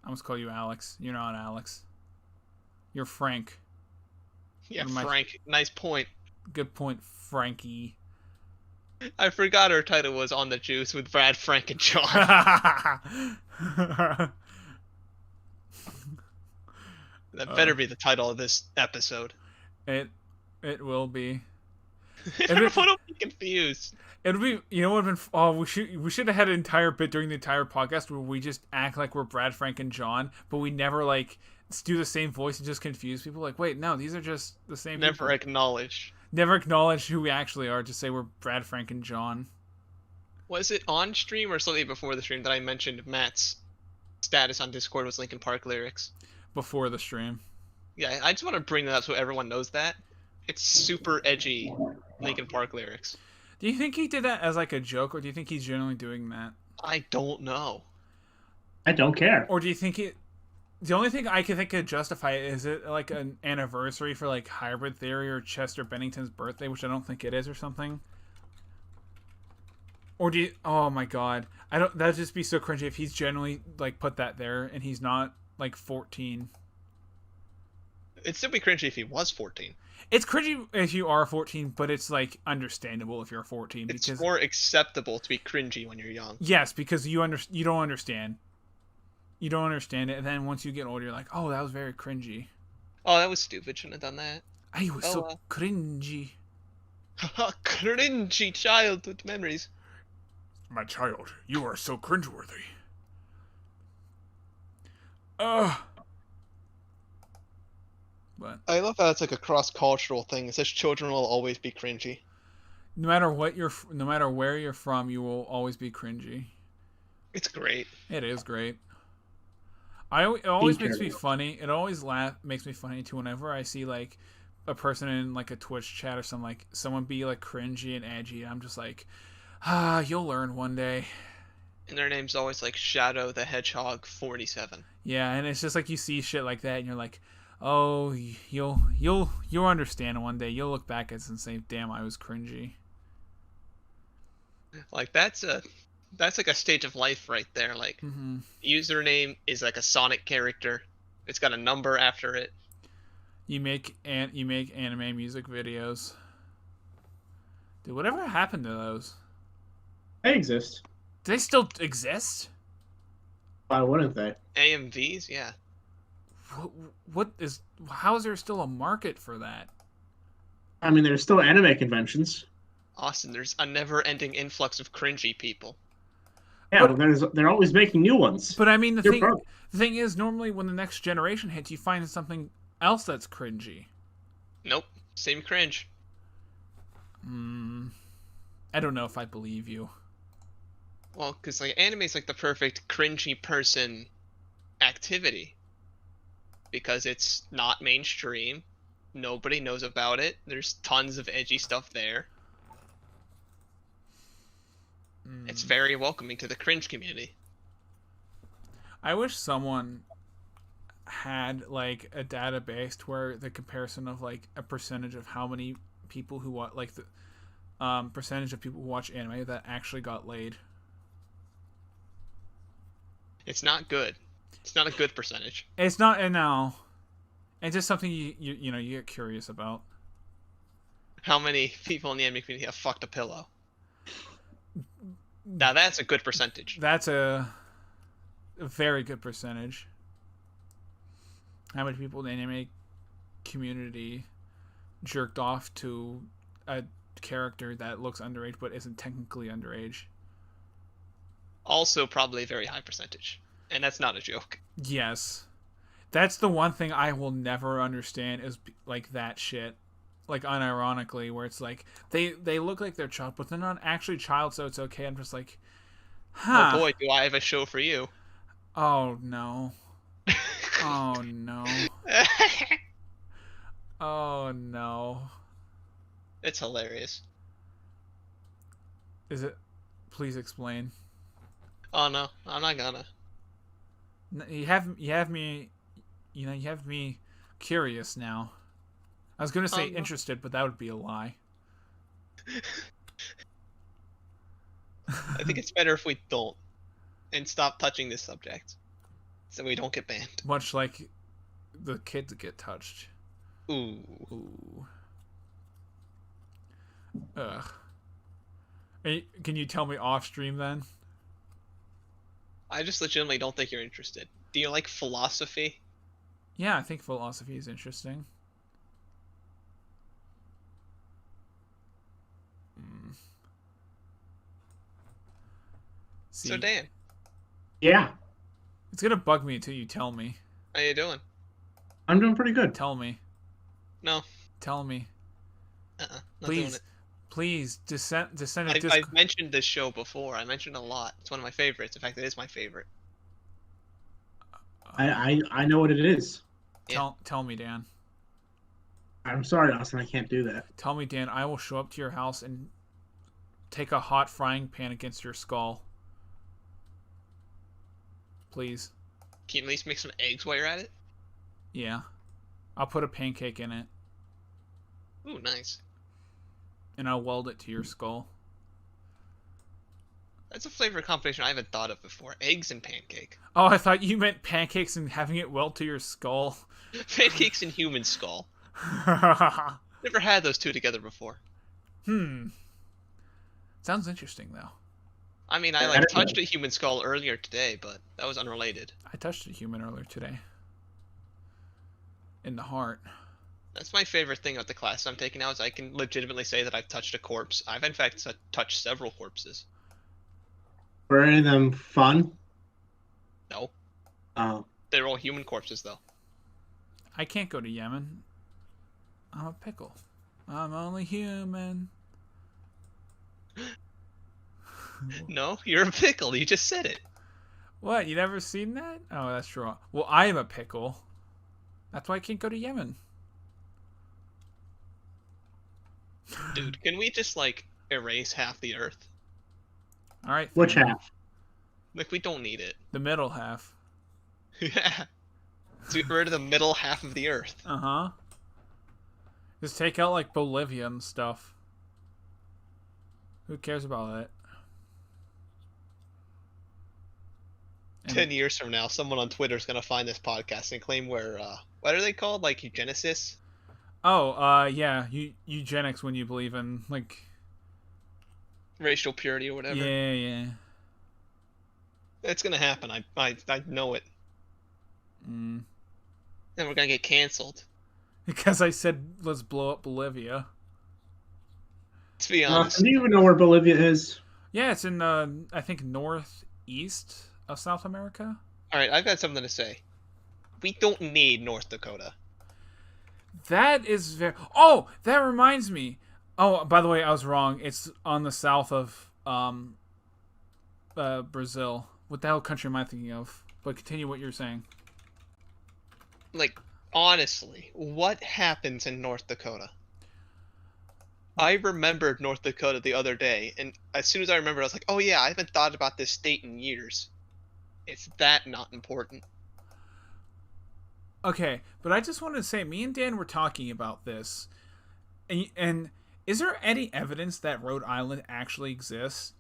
I almost call you Alex. You're not Alex. You're Frank. Yeah, Frank. Nice point. Good point, Frankie. I forgot our title was On the Juice with Brad, Frank, and John. That better be the title of this episode. It will be. Everyone will be confused. It'll be, you know what would have been, oh, we should have had an entire bit during the entire podcast where we just act like we're Brad, Frank, and John, but we never, like, do the same voice and just confuse people. Like, wait, no, these are just the same Never people. Never acknowledge who we actually are. Just say we're Brad, Frank, and John. Was it on stream or slightly before the stream that I mentioned Matt's status on Discord was Linkin Park lyrics? Before the stream. Yeah, I just want to bring that up so everyone knows that. It's super edgy Linkin Park lyrics. Do you think he did that as like a joke, or do you think he's genuinely doing that? I don't know. I don't care. Or do you think it... The only thing I can think could justify it is it like an anniversary for like Hybrid Theory or Chester Bennington's birthday, which I don't think it is, or something. Or do you... Oh my god. That'd just be so cringy if he's genuinely like put that there and he's not like 14. It'd still be cringy if he was 14. It's cringy if you are 14, but it's like understandable if you're 14 It's because more acceptable to be cringy when you're young. yes, because you don't understand. You don't understand it, and then once you get older, you're like, oh, that was very cringy. Oh, that was stupid. Shouldn't have done that. I was so cringy. Cringy childhood memories. My child, you are so cringeworthy. But I love how it's like a cross-cultural thing. It says children will always be cringy. no matter where you're from, you will always be cringy. It's great. It is great. It always makes me funny. It always makes me funny too whenever I see like a person in like a Twitch chat or something, like someone be like cringy and edgy. I'm just like, you'll learn one day. And their name's always like Shadow the Hedgehog 47. Yeah, and it's just like you see shit like that and you're like, oh, you'll understand one day. You'll look back at it and say, damn, I was cringy. Like that's like a stage of life right there. Like username is like a Sonic character. It's got a number after it. You make anime music videos. Dude, whatever happened to those? They exist. Do they still exist? Why wouldn't they? AMVs, yeah. How is there still a market for that? I mean, there's still anime conventions. Austin, there's a never-ending influx of cringy people. Yeah, but they're always making new ones. But I mean, the thing is, normally when the next generation hits, you find something else that's cringy. Nope, same cringe. I don't know if I believe you. Well, because like anime's like the perfect cringy person activity. Because it's not mainstream. Nobody knows about it. There's tons of edgy stuff there. It's very welcoming to the cringe community. I wish someone had like a database where the comparison of like a percentage of how many people who watch, like the percentage of people who watch anime that actually got laid. It's not good. It's not a good percentage. It's not, and no, it's just something you get curious about. How many people in the anime community have fucked a pillow? Now that's a good percentage. That's a very good percentage. How many people in the anime community jerked off to a character that looks underage but isn't technically underage? Also probably a very high percentage. And that's not a joke. Yes. That's the one thing I will never understand is like that shit. Like unironically, where it's like they look like they're child, but they're not actually child, so it's okay. I'm just like, huh. Oh boy, do I have a show for you. Oh no. Oh no. Oh no. It's hilarious. Is it? Please explain. Oh no, I'm not gonna. You have me, you have me curious now. I was gonna say interested, but that would be a lie. I think it's better if we don't, and stop touching this subject, so we don't get banned. Much like the kids get touched. Ooh. Ooh. Ugh. Can you tell me off stream then? I just legitimately don't think you're interested. Do you like philosophy? Yeah, I think philosophy is interesting. See, so Dan. Yeah. It's gonna bug me until you tell me. How you doing? I'm doing pretty good. Tell me. No. Tell me. Not please. doing it. Please, I've mentioned this show before. I mentioned it a lot. It's one of my favorites. In fact, it is my favorite. I know what it is. Tell me, Dan. I'm sorry, Austin. I can't do that. Tell me, Dan. I will show up to your house and take a hot frying pan against your skull. Please. Can you at least make some eggs while you're at it? Yeah. I'll put a pancake in it. Ooh, nice. And I'll weld it to your skull. That's a flavor combination I haven't thought of before. Eggs and pancake. Oh, I thought you meant pancakes and having it weld to your skull. Pancakes and human skull. Never had those two together before. Sounds interesting, though. I mean, I touched a human skull earlier today, but that was unrelated. I touched a human earlier today. In the heart. That's my favorite thing about the class I'm taking now is I can legitimately say that I've touched a corpse. I've in fact touched several corpses. Were any of them fun? No. Oh. They're all human corpses, though. I can't go to Yemen. I'm a pickle. I'm only human. No, you're a pickle. You just said it. What? You never seen that? Oh, that's true. Well, I am a pickle. That's why I can't go to Yemen. Dude, can we just, like, erase half the Earth? Alright. Which half? Like, we don't need it. The middle half. Yeah. So get rid of the middle half of the Earth. Uh-huh. Just take out, like, Bolivia and stuff. Who cares about it? 10 years from now, someone on Twitter is going to find this podcast and claim we're, what are they called? Like, eugenicists? Oh, yeah. Eugenics when you believe in, like... racial purity or whatever. Yeah. It's going to happen. I know it. Mm. And we're going to get canceled. Because I said, let's blow up Bolivia. Let's be honest. Do you even know where Bolivia is? Yeah, it's in, I think, northeast of South America. Alright, I've got something to say. We don't need North Dakota. That is very... Oh, that reminds me. Oh, by the way, I was wrong. It's on the south of Brazil. What the hell country am I thinking of? But continue what you're saying. Like, honestly, what happens in North Dakota? I remembered North Dakota the other day, and as soon as I remembered, I was like, oh yeah, I haven't thought about this state in years. It's that not important. Okay, but I just wanted to say, me and Dan were talking about this, and is there any evidence that Rhode Island actually exists?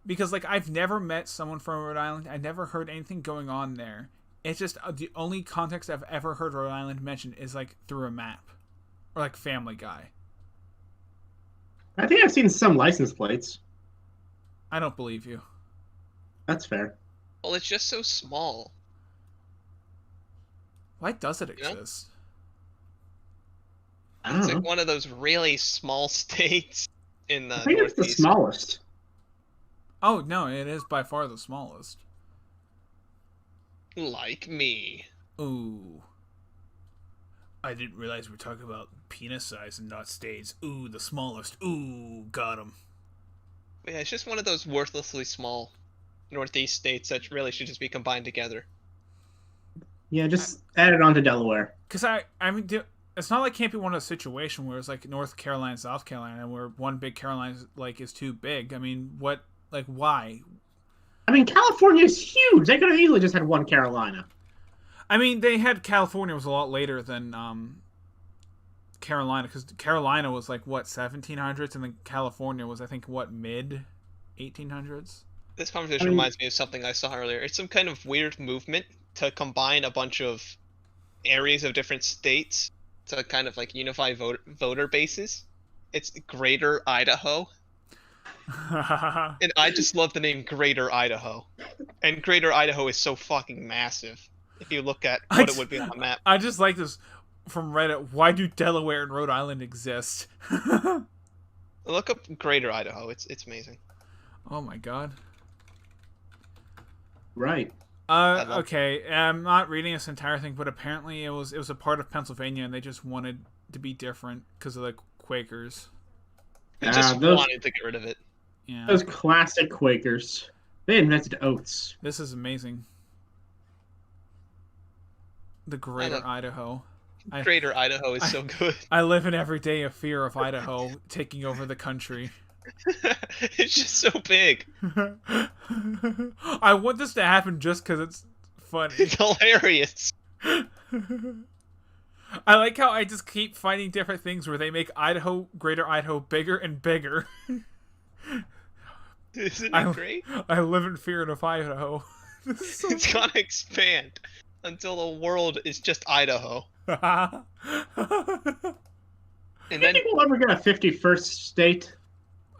Because, like, I've never met someone from Rhode Island. I never heard anything going on there. It's just the only context I've ever heard Rhode Island mentioned is, like, through a map. Or, like, Family Guy. I think I've seen some license plates. I don't believe you. That's fair. Well, it's just so small. Why does it exist? I It's don't like know. one of those really small states in the I think it's the Northeast. smallest. Oh, no, it is by far the smallest. Like me. Ooh. I didn't realize we're talking about penis size and not states. Ooh, the smallest. Ooh, got him. Yeah, it's just one of those worthlessly small Northeast states that really should just be combined together. Yeah, just add it on to Delaware. Because I mean, it's not like can't be one of those situations where it's like North Carolina, South Carolina, where one big Carolina like is too big. I mean, what, like, why? I mean, California is huge. They could have easily just had one Carolina. I mean, they had California was a lot later than Carolina, because Carolina was like what 1700s, and then California was I think what mid 1800s. This conversation reminds me of something I saw earlier. It's some kind of weird movement to combine a bunch of areas of different states to kind of like unify voter bases. It's Greater Idaho. And I just love the name Greater Idaho. And Greater Idaho is so fucking massive if you look at what it would be on a map. I just like this from Reddit. Why do Delaware and Rhode Island exist? Look up Greater Idaho. It's amazing. Oh my god. Right. Okay. I'm not reading this entire thing, but apparently it was a part of Pennsylvania, and they just wanted to be different because of the Quakers. They just wanted to get rid of it. Yeah. Those classic Quakers. They invented oats. This is amazing. The Greater Idaho. Greater Idaho is so good. I live in every day of fear of Idaho taking over the country. It's just so big. I want this to happen just because it's funny. It's hilarious. I like how I just keep finding different things where they make Greater Idaho bigger and bigger. Isn't it great? I live in fear of Idaho. It's gonna expand. until the world is just Idaho. Do And you then think we'll ever get a 51st state?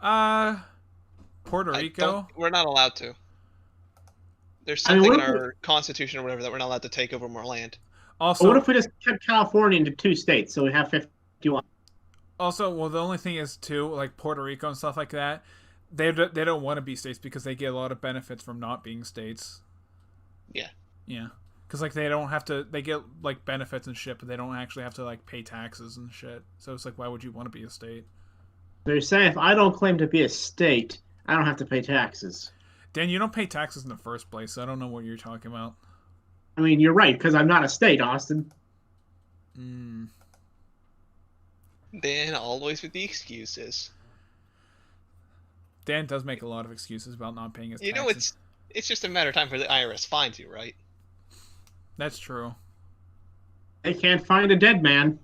Puerto Rico. we're not allowed to. There's I mean, something what in if our constitution or whatever that we're not allowed to take over more land. Also, what if we just cut California into 2 states, so we have 51? well, the only thing is too, like Puerto Rico and stuff like that, they don't want to be states because they get a lot of benefits from not being states. Yeah. Yeah. Because like they don't have to, they get like benefits and shit, but they don't actually have to like pay taxes and shit. So it's like, why would you want to be a state? So you're saying if I don't claim to be a state, I don't have to pay taxes? Dan, you don't pay taxes in the first place, so I don't know what you're talking about. I mean, you're right, because I'm not a state, Austin. Dan always with the excuses. Dan does make a lot of excuses about not paying his taxes. You know, it's just a matter of time for the IRS finds you, right? That's true. They can't find a dead man.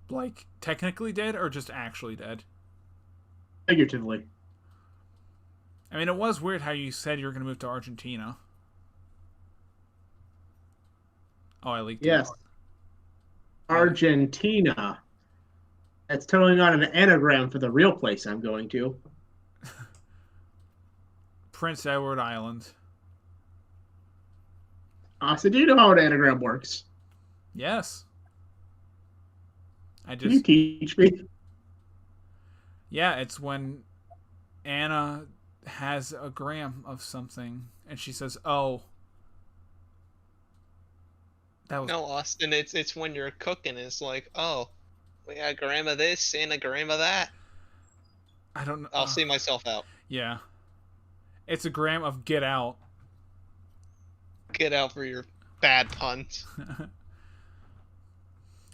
Like, technically dead or just actually dead? Figuratively. I mean, it was weird how you said you were going to move to Argentina. Oh, I leaked it. Yes. Argentina. That's totally not an anagram for the real place I'm going to. Prince Edward Island. Austin, do you know how an anagram works? Yes. Can you teach me? Yeah, it's when Anna has a gram of something and she says, "Oh." That was... No, Austin, it's when you're cooking. It's like, oh, we got a gram of this and a gram of that. I don't know. I'll see myself out. Yeah. It's a gram of get out. Get out for your bad puns.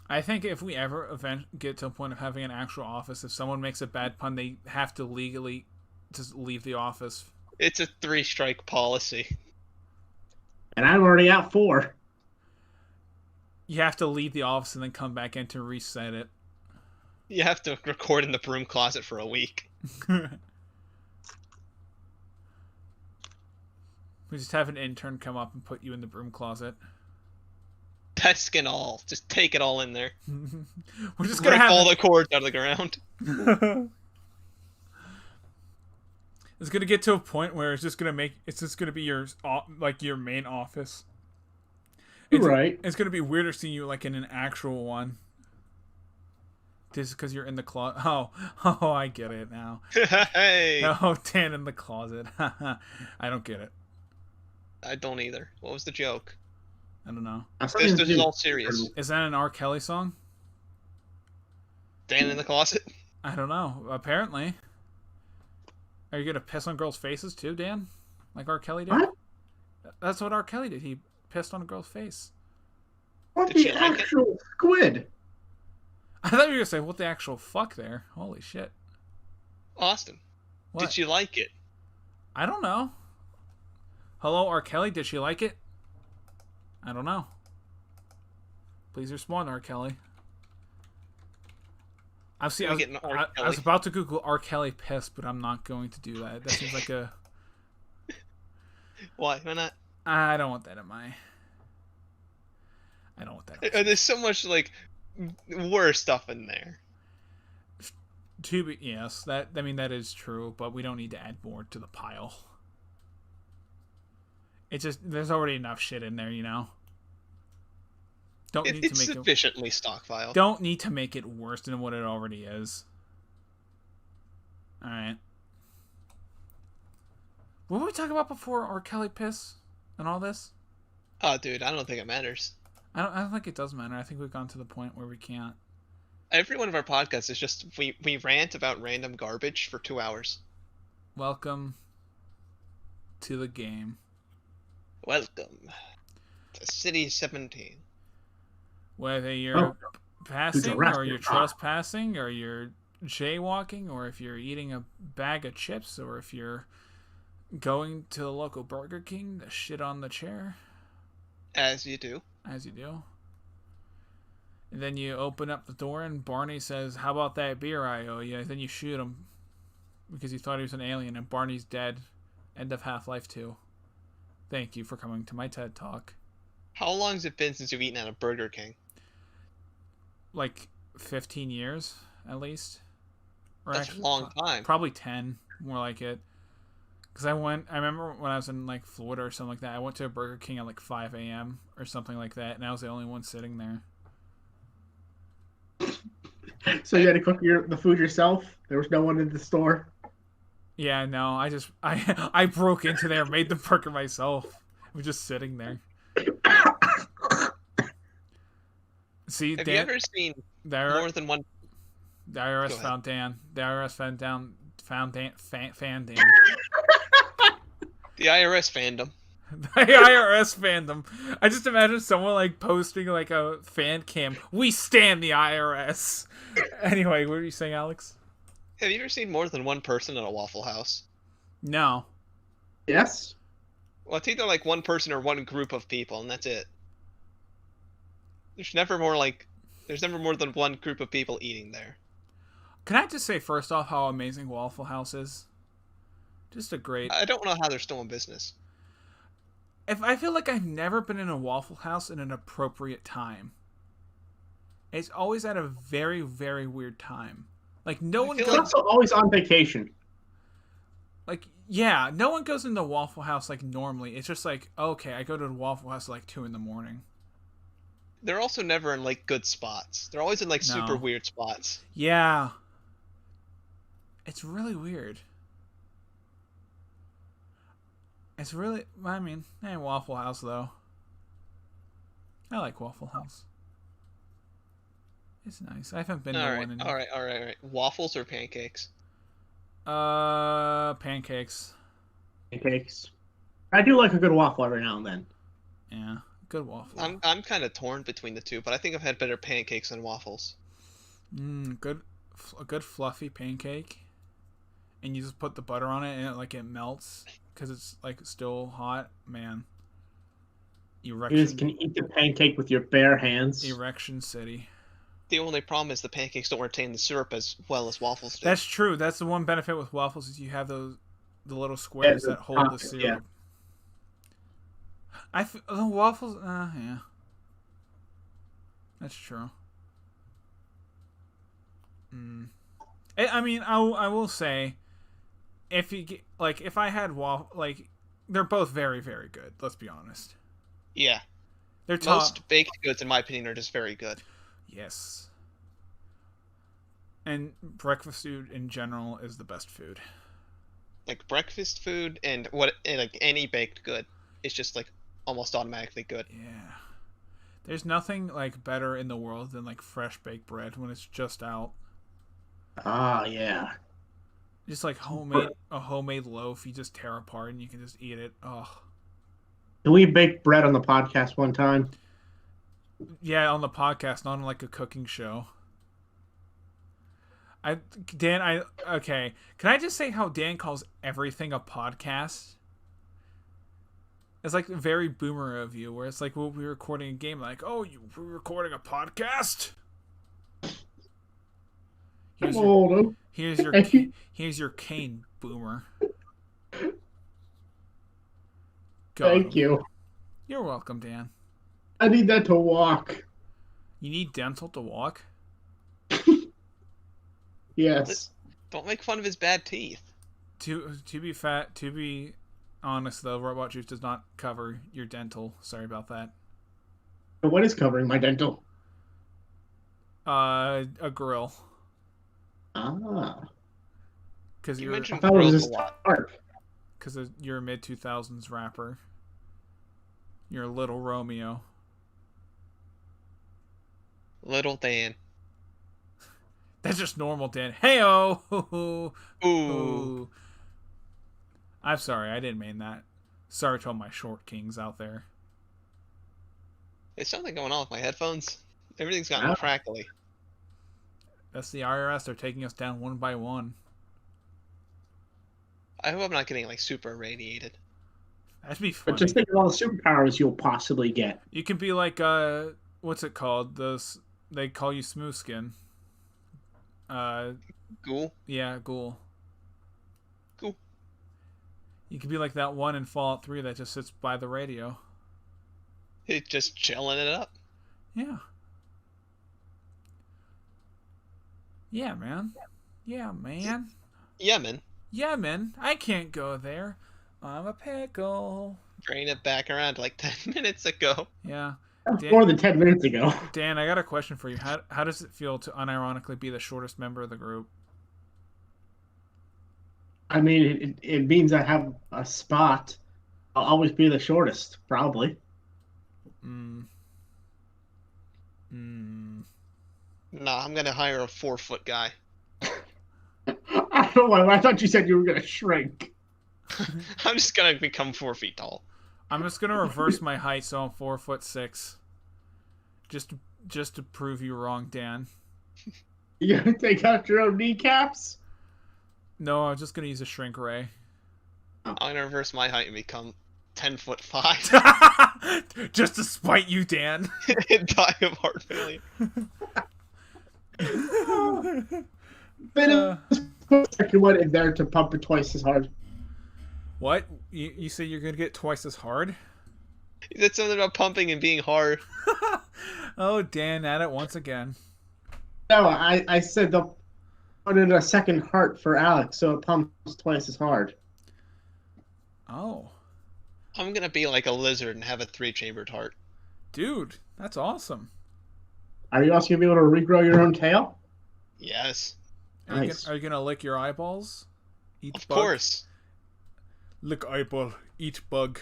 I think if we ever get to a point of having an actual office, if someone makes a bad pun, they have to legally just leave the office. It's a 3-strike policy. And I'm already out 4. You have to leave the office and then come back in to reset it. You have to record in the broom closet for a week. We just have an intern come up and put you in the broom closet. Desk and all. Just take it all in there. We're just gonna rip have all the cords out of the ground. It's gonna get to a point where it's just gonna be your main office. Right. It's gonna be weirder seeing you like in an actual one. Just because you're in the closet. Oh, I get it now. Hey. Oh, Dan in the closet. I don't get it. I don't either. What was the joke? I don't know. This is all serious. Is that an R. Kelly song? Dan in the closet? I don't know. Apparently. Are you gonna piss on girls' faces too, Dan? Like R. Kelly did? What? That's what R. Kelly did. He pissed on a girl's face. What Did the she like actual squid? I thought you were gonna say what the actual fuck there. Holy shit. Austin, What? did she like it? I don't know. Hello, R. Kelly. Did she like it? I don't know. Please respond, R. Kelly. I was about to Google R. Kelly piss, but I'm not going to do that. That seems like a... Why? Why not? I don't want that in my... I don't want that. There's so much, like, worse stuff in there. Yes, that is true, but we don't need to add more to the pile. It's just, there's already enough shit in there, you know? It's sufficiently stockpiled. Don't need to make it worse than what it already is. Alright. What were we talking about before R. Kelly piss and all this? Oh, dude, I don't think it matters. I don't think it does matter. I think we've gone to the point where we can't. Every one of our podcasts is just, we rant about random garbage for 2 hours. Welcome to the game. Welcome to City 17. Whether you're passing, or you're trespassing, or you're jaywalking, or if you're eating a bag of chips, or if you're going to the local Burger King to shit on the chair. As you do. As you do. And then you open up the door and Barney says, "How about that beer I owe you?" And then you shoot him because you thought he was an alien, and Barney's dead. End of Half-Life 2. Thank you for coming to my TED Talk. How long has it been since you've eaten at a Burger King? Like 15 years, at least. Or That's a long time. Probably 10, more like it. Because I remember when I was in like Florida or something like that, I went to a Burger King at like 5 a.m. or something like that, and I was the only one sitting there. So you had to cook the food yourself? There was no one in the store? Yeah, no, I broke into there, made the burger myself. I was just sitting there. See, Have you ever seen more than one? The IRS found Dan. The IRS found Dan. Fan Dan. The IRS fandom. The IRS fandom. I just imagine someone like posting like a fan cam. We stand the IRS. Anyway, what were you saying, Alex? Have you ever seen more than one person at a Waffle House? No. Yes. Well, it's either like one person or one group of people, and that's it. There's never more than one group of people eating there. Can I just say first off how amazing Waffle House is? Just a great. I don't know how they're still in business. I feel like I've never been in a Waffle House in an appropriate time. It's always at a very, very weird time. Like no one goes. Also always on vacation. Like yeah, no one goes into Waffle House like normally. It's just like okay, I go to the Waffle House at like 2 a.m. They're also never in like good spots. They're always in like super weird spots. Yeah. It's really weird. It's really, I mean, Waffle House though. I like Waffle House. It's nice. I haven't been to one in. All right. Waffles or pancakes? Pancakes. Pancakes. I do like a good waffle every now and then. Yeah, good waffle. I'm kind of torn between the two, but I think I've had better pancakes than waffles. A good fluffy pancake, and you just put the butter on it, and it melts because it's like still hot. Man, erection. You just can eat the pancake with your bare hands. Erection City. The only problem is the pancakes don't retain the syrup as well as waffles do. That's true. That's the one benefit with waffles is you have the little squares that hold the syrup. Yeah. The waffles, yeah. That's true. I mean, I will say, if you get, like, if I had they're both very, very good. Let's be honest. Yeah. They're most baked goods, in my opinion, are just very good. Yes. And breakfast food in general is the best food. Like breakfast food and like any baked good, it's just like almost automatically good. Yeah. There's nothing like better in the world than like fresh baked bread when it's just out. Ah, yeah. Just like a homemade loaf you just tear apart and you can just eat it. Oh. Did we bake bread on the podcast one time? Yeah, on the podcast, not on like a cooking show. Okay. Can I just say how Dan calls everything a podcast? It's like very boomer of you, where it's like we'll be recording a game, like, oh, we're recording a podcast. Here's your cane, boomer. Thank you. You're welcome, Dan. I need that to walk. You need dental to walk? Yes. Don't make fun of his bad teeth. To be honest though, Robot Juice does not cover your dental. Sorry about that. What is covering my dental? A grill. Ah. Because you mentioned grills a lot. Because you're a mid-2000s rapper. You're a Little Romeo. Little Dan. That's just normal Dan. Hey-oh! Ooh. I'm sorry, I didn't mean that. Sorry to all my short kings out there. There's something going on with my headphones. Everything's gotten crackly. That's the IRS. They're taking us down one by one. I hope I'm not getting like super irradiated. That'd be funny. But just think of all the superpowers you'll possibly get. You could be like, what's it called? They call you Smooth Skin. Ghoul? Yeah, Ghoul. Cool. You could be like that one in Fallout 3 that just sits by the radio. It's just chilling it up. Yeah. Yeah, man. Yeah, man. Yeah, man. Yeah, man. I can't go there. I'm a pickle. Bring it back around like 10 minutes ago. Yeah. More than 10 minutes ago. Dan, I got a question for you. How does it feel to unironically be the shortest member of the group? I mean, it means I have a spot. I'll always be the shortest, probably. Nah, I'm gonna hire a 4-foot guy. I don't know. I thought you said you were gonna shrink. I'm just gonna become 4 feet tall. I'm just gonna reverse my height, so I'm 4'6". Just to prove you wrong, Dan. You gonna take out your own kneecaps? No, I'm just gonna use a shrink ray. I'm gonna reverse my height and become 10'5". Just to spite you, Dan. And die of heart failure. Second one in there to pump it twice as hard. What? You say you're gonna get twice as hard? You said something about pumping and being hard. Oh, Dan, at it once again. No, I said they'll put in a second heart for Alex, so it pumps twice as hard. Oh. I'm gonna be like a lizard and have a 3-chambered heart. Dude, that's awesome. Are you also gonna be able to regrow your own tail? Yes. Nice. Are you gonna lick your eyeballs? Eat Of bug? course. Lick eyeball, eat bug.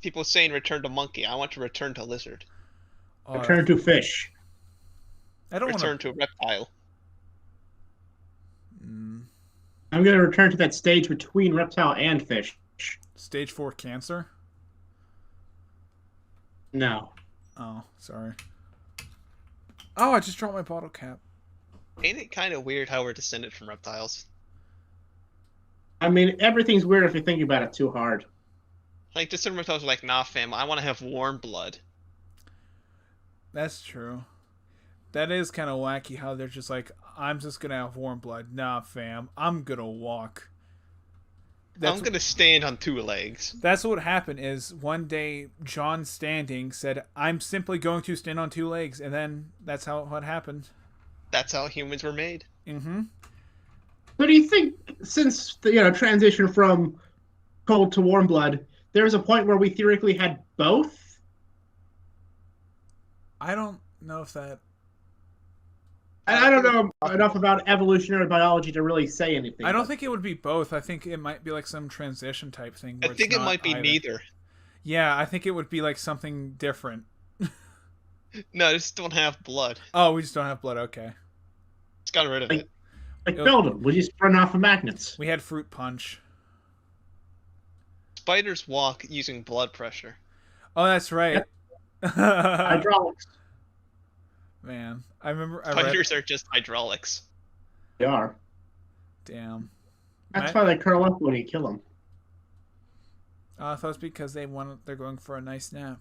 People saying return to monkey. I want to return to lizard. Return to fish. I don't Return want to a reptile. I'm gonna return to that stage between reptile and fish. Stage 4 cancer? No. Oh, sorry. Oh, I just dropped my bottle cap. Ain't it kind of weird how we're descended from reptiles? I mean, everything's weird if you think about it too hard. Like, descended reptiles are like, nah, fam, I want to have warm blood. That's true. That is kind of wacky how they're just like, I'm just gonna have warm blood. Nah, fam, I'm gonna walk. I'm gonna stand on 2 legs. That's what happened is one day John Standing said, I'm simply going to stand on 2 legs, and then that's what happened. That's how humans were made. Mm-hmm. So do you think, since the transition from cold to warm blood, there was a point where we theoretically had both? I don't know if that... I don't know enough about evolutionary biology to really say anything. I don't think it would be both. I think it might be like some transition type thing. I think it might be neither. Yeah, I think it would be like something different. No, I just don't have blood. Oh, we just don't have blood. Okay. Just got rid of it. Like Belgium, we just run off of magnets. We had fruit punch. Spiders walk using blood pressure. Oh, that's right. Hydraulics. Man, I remember. Spiders are just hydraulics. They are. Damn. That's why they curl up when you kill them. I thought it's because they're going for a nice nap.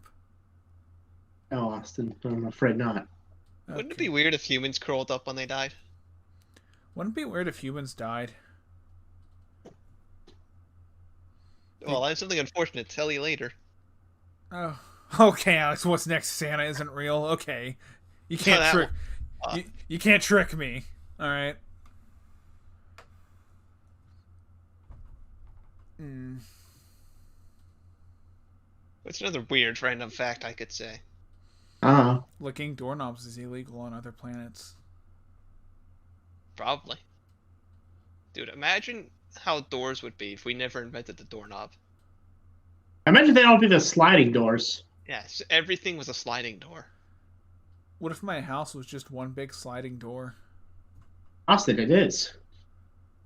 No, Austin, I'm afraid not. Okay. Wouldn't it be weird if humans curled up when they died? Wouldn't it be weird if humans died? Well, I have something unfortunate to tell you later. Oh, okay, Alex. What's next? Santa isn't real. Okay, you can't trick. You can't trick me. All right. What's another weird random fact I could say? Licking doorknobs is illegal on other planets. Probably. Dude, imagine how doors would be if we never invented the doorknob. I imagine they'd all be the sliding doors. Yes, everything was a sliding door. What if my house was just one big sliding door? Austin, it is.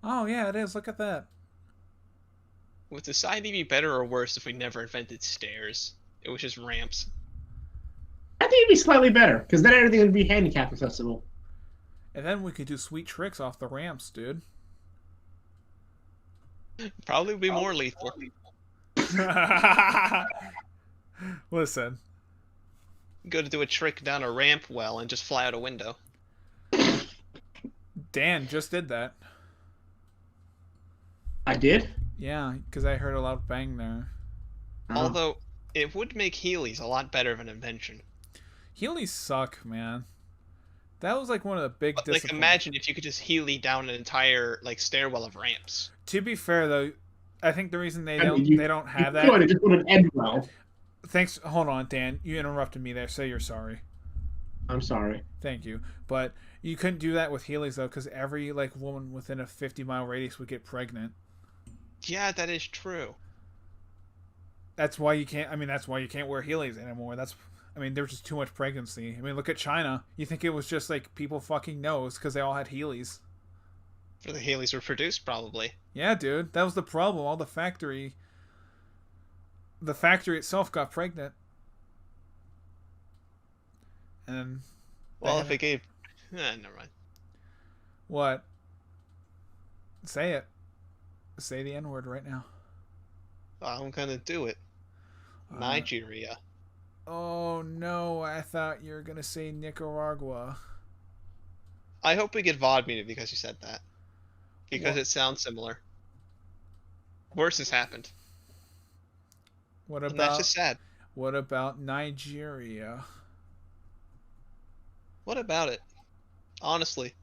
Oh, yeah, it is. Look at that. Would society be better or worse if we never invented stairs? It was just ramps. I think it'd be slightly better, because then everything would be handicap accessible. And then we could do sweet tricks off the ramps, dude. Probably be more lethal. Listen. Go to do a trick down a ramp well and just fly out a window. Dan just did that. I did? Yeah, because I heard a loud bang there. Although, it would make Heelys a lot better of an invention. Heelys suck, man. That was like one of the big But, like, disappointments. imagine if you could just Heely down an entire like stairwell of ramps. To be fair, though, I think the reason they don't have that. It just wouldn't end well. Thanks. Hold on, Dan. You interrupted me there. Say you're sorry. I'm sorry. Thank you, but you couldn't do that with Heelys though, because every like woman within a 50-mile radius would get pregnant. Yeah, that is true. That's why you can't. I mean, that's why you can't wear Heelys anymore. I mean, there's just too much pregnancy. I mean, look at China. You think it was just like people fucking knows because they all had Heelys. For the Heelys were produced, probably. Yeah, dude, that was the problem. All the factory itself got pregnant, and well, if it gave, never mind. What? Say it. Say the N-word right now. I'm gonna do it. Nigeria. Oh no! I thought you were gonna say Nicaragua. I hope we get VOD muted because you said that. Because it sounds similar. Worse has happened. What about? And that's just sad. What about Nigeria? What about it? Honestly,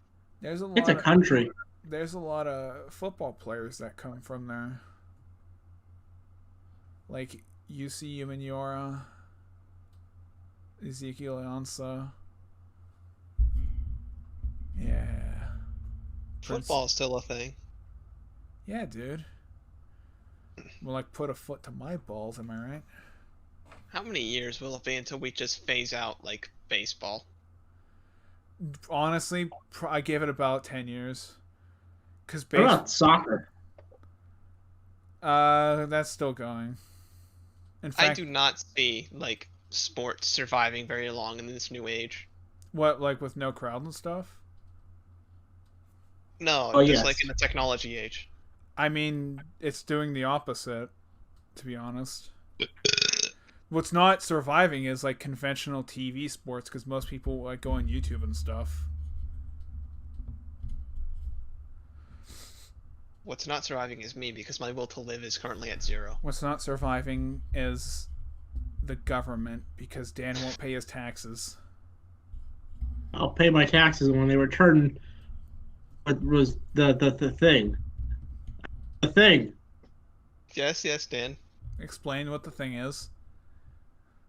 It's a country. There's a lot of football players that come from there, like UC Humaniora, Ezekiel Ansa. Yeah. football is still a thing. Yeah, dude. Well, like put a foot to my balls, am I right? How many years will it be until we just phase out like baseball? Honestly, I give it about 10 years. Cause What about soccer? That's still going. In fact, I do not see like sports surviving very long in this new age. What, like with no crowd and stuff? No, just yes. like in the technology age. I mean, it's doing the opposite, to be honest. What's not surviving is like conventional TV sports because most people like go on YouTube and stuff. What's not surviving is me because my will to live is currently at 0. What's not surviving is the government because Dan won't pay his taxes. I'll pay my taxes when they return. What was the thing? The thing. Yes, Dan. Explain what the thing is.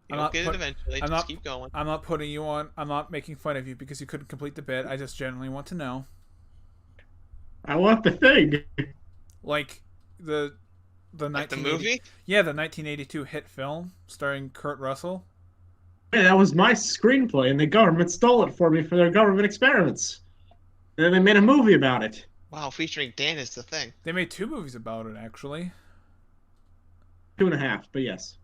You'll get it eventually. Just keep going. I'm not putting you on. I'm not making fun of you because you couldn't complete the bit. I just generally want to know. I want the thing. Like the movie? Yeah, the 1982 hit film starring Kurt Russell. Yeah, that was my screenplay, and the government stole it for me for their government experiments. And then they made a movie about it. Wow, featuring Dan is the thing. They made 2 movies about it, actually. 2.5, but yes.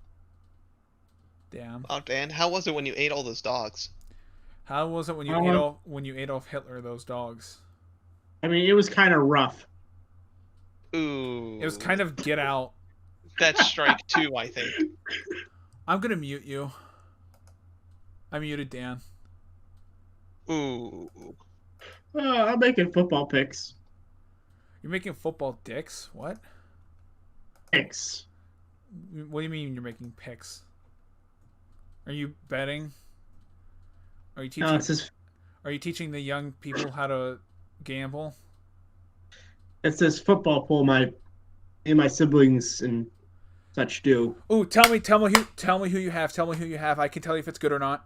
Damn. Oh, Dan, how was it when you ate all those dogs? How was it when you ate off Hitler those dogs? I mean, it was kind of rough. Ooh. It was kind of Get Out. That's strike 2, I think. I'm gonna mute you. I muted Dan. Ooh. I'm making football picks. You're making football dicks? What? Picks. What do you mean you're making picks? Are you betting? Are you teaching? No, Are you teaching the young people how to gamble? It's this football pool my siblings and such do. Oh, tell me who you have. Tell me who you have. I can tell you if it's good or not.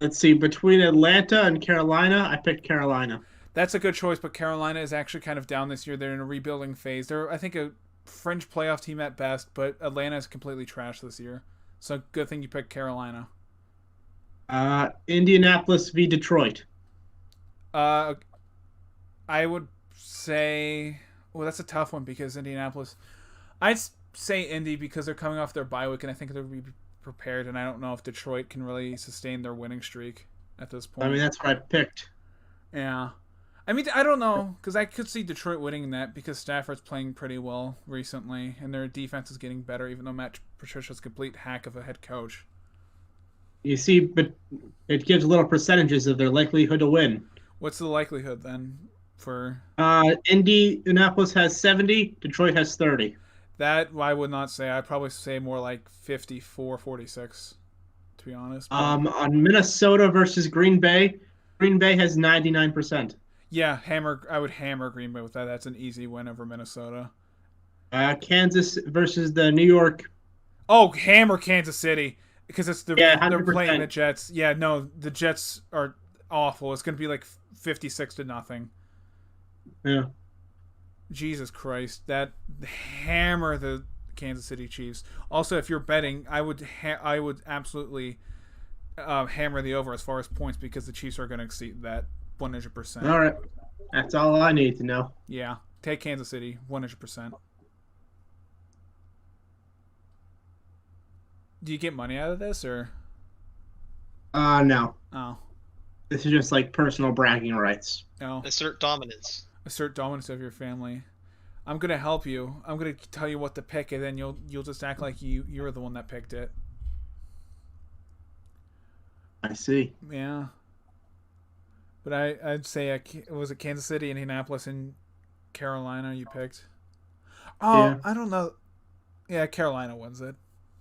Let's see. Between Atlanta and Carolina, I picked Carolina. That's a good choice, but Carolina is actually kind of down this year. They're in a rebuilding phase. They're, I think, a fringe playoff team at best, but Atlanta is completely trashed this year. So good thing you picked Carolina. Indianapolis v. Detroit. I would say, well, that's a tough one because Indianapolis. I'd say Indy because they're coming off their bye week, and I think they'll be prepared. And I don't know if Detroit can really sustain their winning streak at this point. I mean, that's what I picked. Yeah. I mean, I don't know, because I could see Detroit winning that because Stafford's playing pretty well recently, and their defense is getting better, even though Matt Patricia's a complete hack of a head coach. You see, but it gives little percentages of their likelihood to win. What's the likelihood, then? for Indianapolis has 70. Detroit has 30. that. I would not say. I'd probably say more like 54, 46, to be honest. But On Minnesota versus Green Bay has 99%. yeah, hammer. I would hammer Green Bay with that. That's an easy win over Minnesota. Kansas versus the New York. Oh, hammer Kansas City because Yeah, they're playing 100%. the Jets. Yeah, no, the Jets are awful. It's gonna be like 56-0. Yeah. Jesus Christ, that hammer the Kansas City Chiefs. Also, if you're betting, I would absolutely hammer the over as far as points because the Chiefs are going to exceed that 100%. All right. That's all I need to know. Yeah, take Kansas City 100%. Do you get money out of this or? No. Oh, This is just like personal bragging rights. no. Assert dominance. Assert dominance of your family. I'm gonna help you. I'm gonna tell you what to pick, and then you'll just act like you're the one that picked it. I see. Yeah. But I'd say it was it Kansas City, Indianapolis, and Carolina you picked. Oh, Yeah. I don't know. Yeah, Carolina wins it.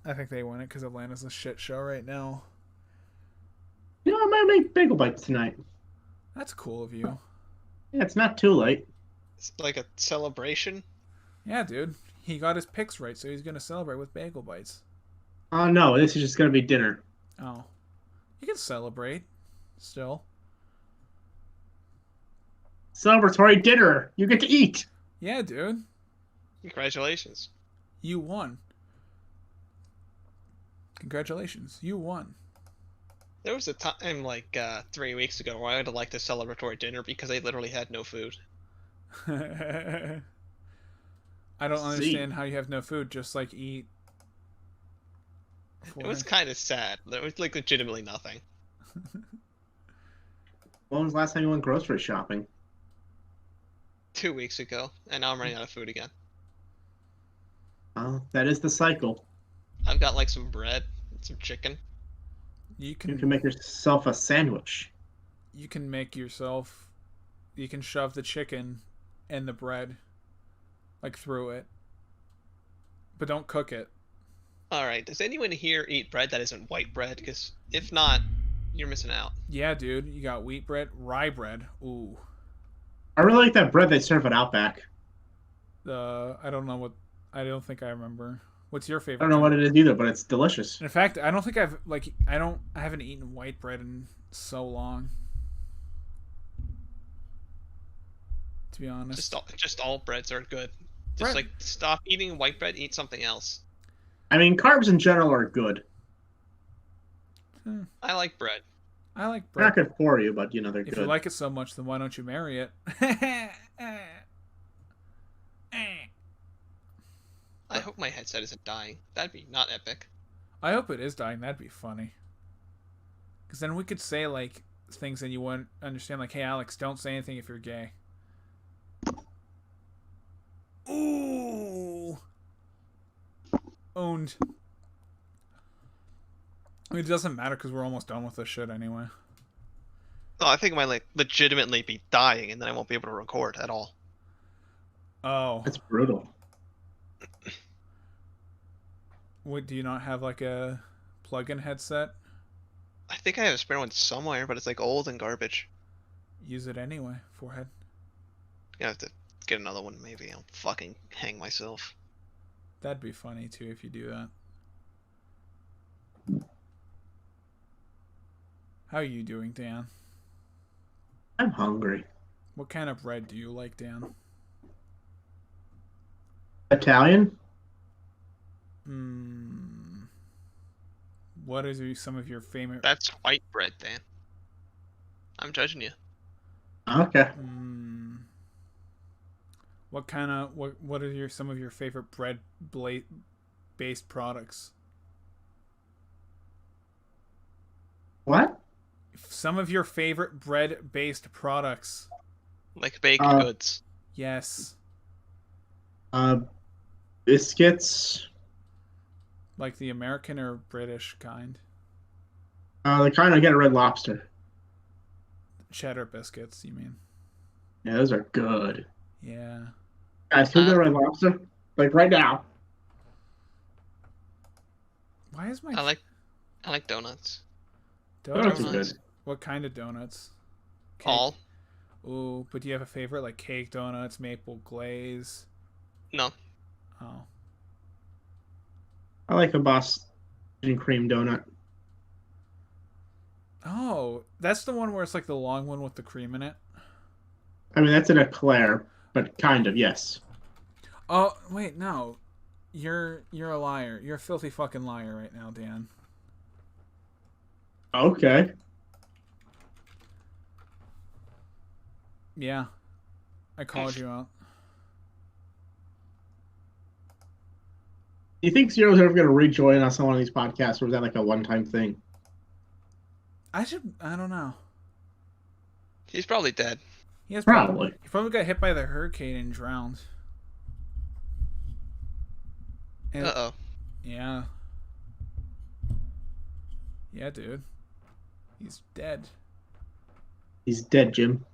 I think they win it because Atlanta's a shit show right now. You know, I might make bagel bites tonight. That's cool of you. Yeah, it's not too late. It's like a celebration. Yeah, dude. He got his picks right, so he's gonna celebrate with bagel bites. Oh no, this is just gonna be dinner. Oh, you can celebrate still. Celebratory dinner. You get to eat. Yeah, dude. Congratulations. You won. Congratulations, you won. There was a time like 3 weeks ago where I had to like the celebratory dinner because I literally had no food. I don't See. understand how you have no food. Just like eat. It was kind of sad. There was like legitimately nothing. When was the last time you went grocery shopping? 2 weeks ago, and now I'm running out of food again. Oh, that is the cycle. I've got like some bread, and some chicken. You You can can make yourself a sandwich. you can make yourself. You can shove the chicken and the bread, like through it, but don't cook it. All right, does anyone here eat bread that isn't white bread? Because if not, you're missing out. Yeah, dude. You got wheat bread, rye bread. Ooh. I really like that bread they serve at Outback. I don't know what. I don't think I remember. What's your I favorite? don't know what it is either, but it's delicious. In fact, I don't think I haven't eaten white bread in so long. To be honest. Just all breads are good. Just Bread. like stop eating white bread, eat something else. I mean, carbs in general are good. I like bread. I like They're not bread. good for you, but you know they're If good. you like it so much, then why don't you marry it? I hope my headset isn't dying. That'd be not epic. I hope it is dying. That'd be funny. Because then we could say like things and you wouldn't understand. Like, hey, Alex, don't say anything if you're gay. Ooh. Owned. I mean, it doesn't matter because we're almost done with this shit anyway. Oh, I think I might like legitimately be dying, and then I won't be able to record at all. Oh. That's brutal. What, do you not have like a plug-in headset? I think I have a spare one somewhere, but it's like old and garbage. Use it anyway. Forehead. I have to get another one. Maybe I'll fucking hang myself. That'd be funny too if you do that. How are you doing, Dan? I'm hungry. What kind of bread do you like, Dan? Italian? What is some of your favorite? That's white bread, Dan. I'm judging you. Okay. What are some of your favorite bread based products? What? Some of your favorite bread based products. Like baked goods. Yes. Biscuits. Like the American or British kind? The kind I get at Red Lobster. Cheddar biscuits, you mean? Yeah, those are good. Yeah. Guys, can we go to Red Lobster? Like right now. Why is my I like donuts. Donuts are good. What kind of donuts? Cake? All. Ooh, but do you have a favorite, like cake donuts, maple glaze? No. Oh. I like a Boston cream donut. Oh, that's the one where it's like the long one with the cream in it. I mean, that's an eclair, but kind of, yes. Oh, wait, no. You're a liar. You're a filthy fucking liar right now, Dan. Okay. Yeah. I called you out. Do you think Zero's ever going to rejoin us on one of these podcasts, or was that like a one-time thing? I don't know. He's probably dead. He Probably probably got hit by the hurricane and drowned. Uh-oh. Yeah. Yeah, dude. He's dead. He's dead, Jim.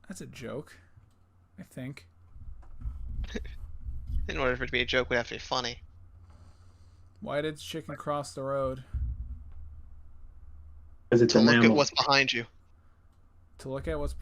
That's a joke, I think. In order for it to be a joke, we have to be funny. Why did chicken cross the road? Because it's to a look mammal. at what's behind you. To look at what's...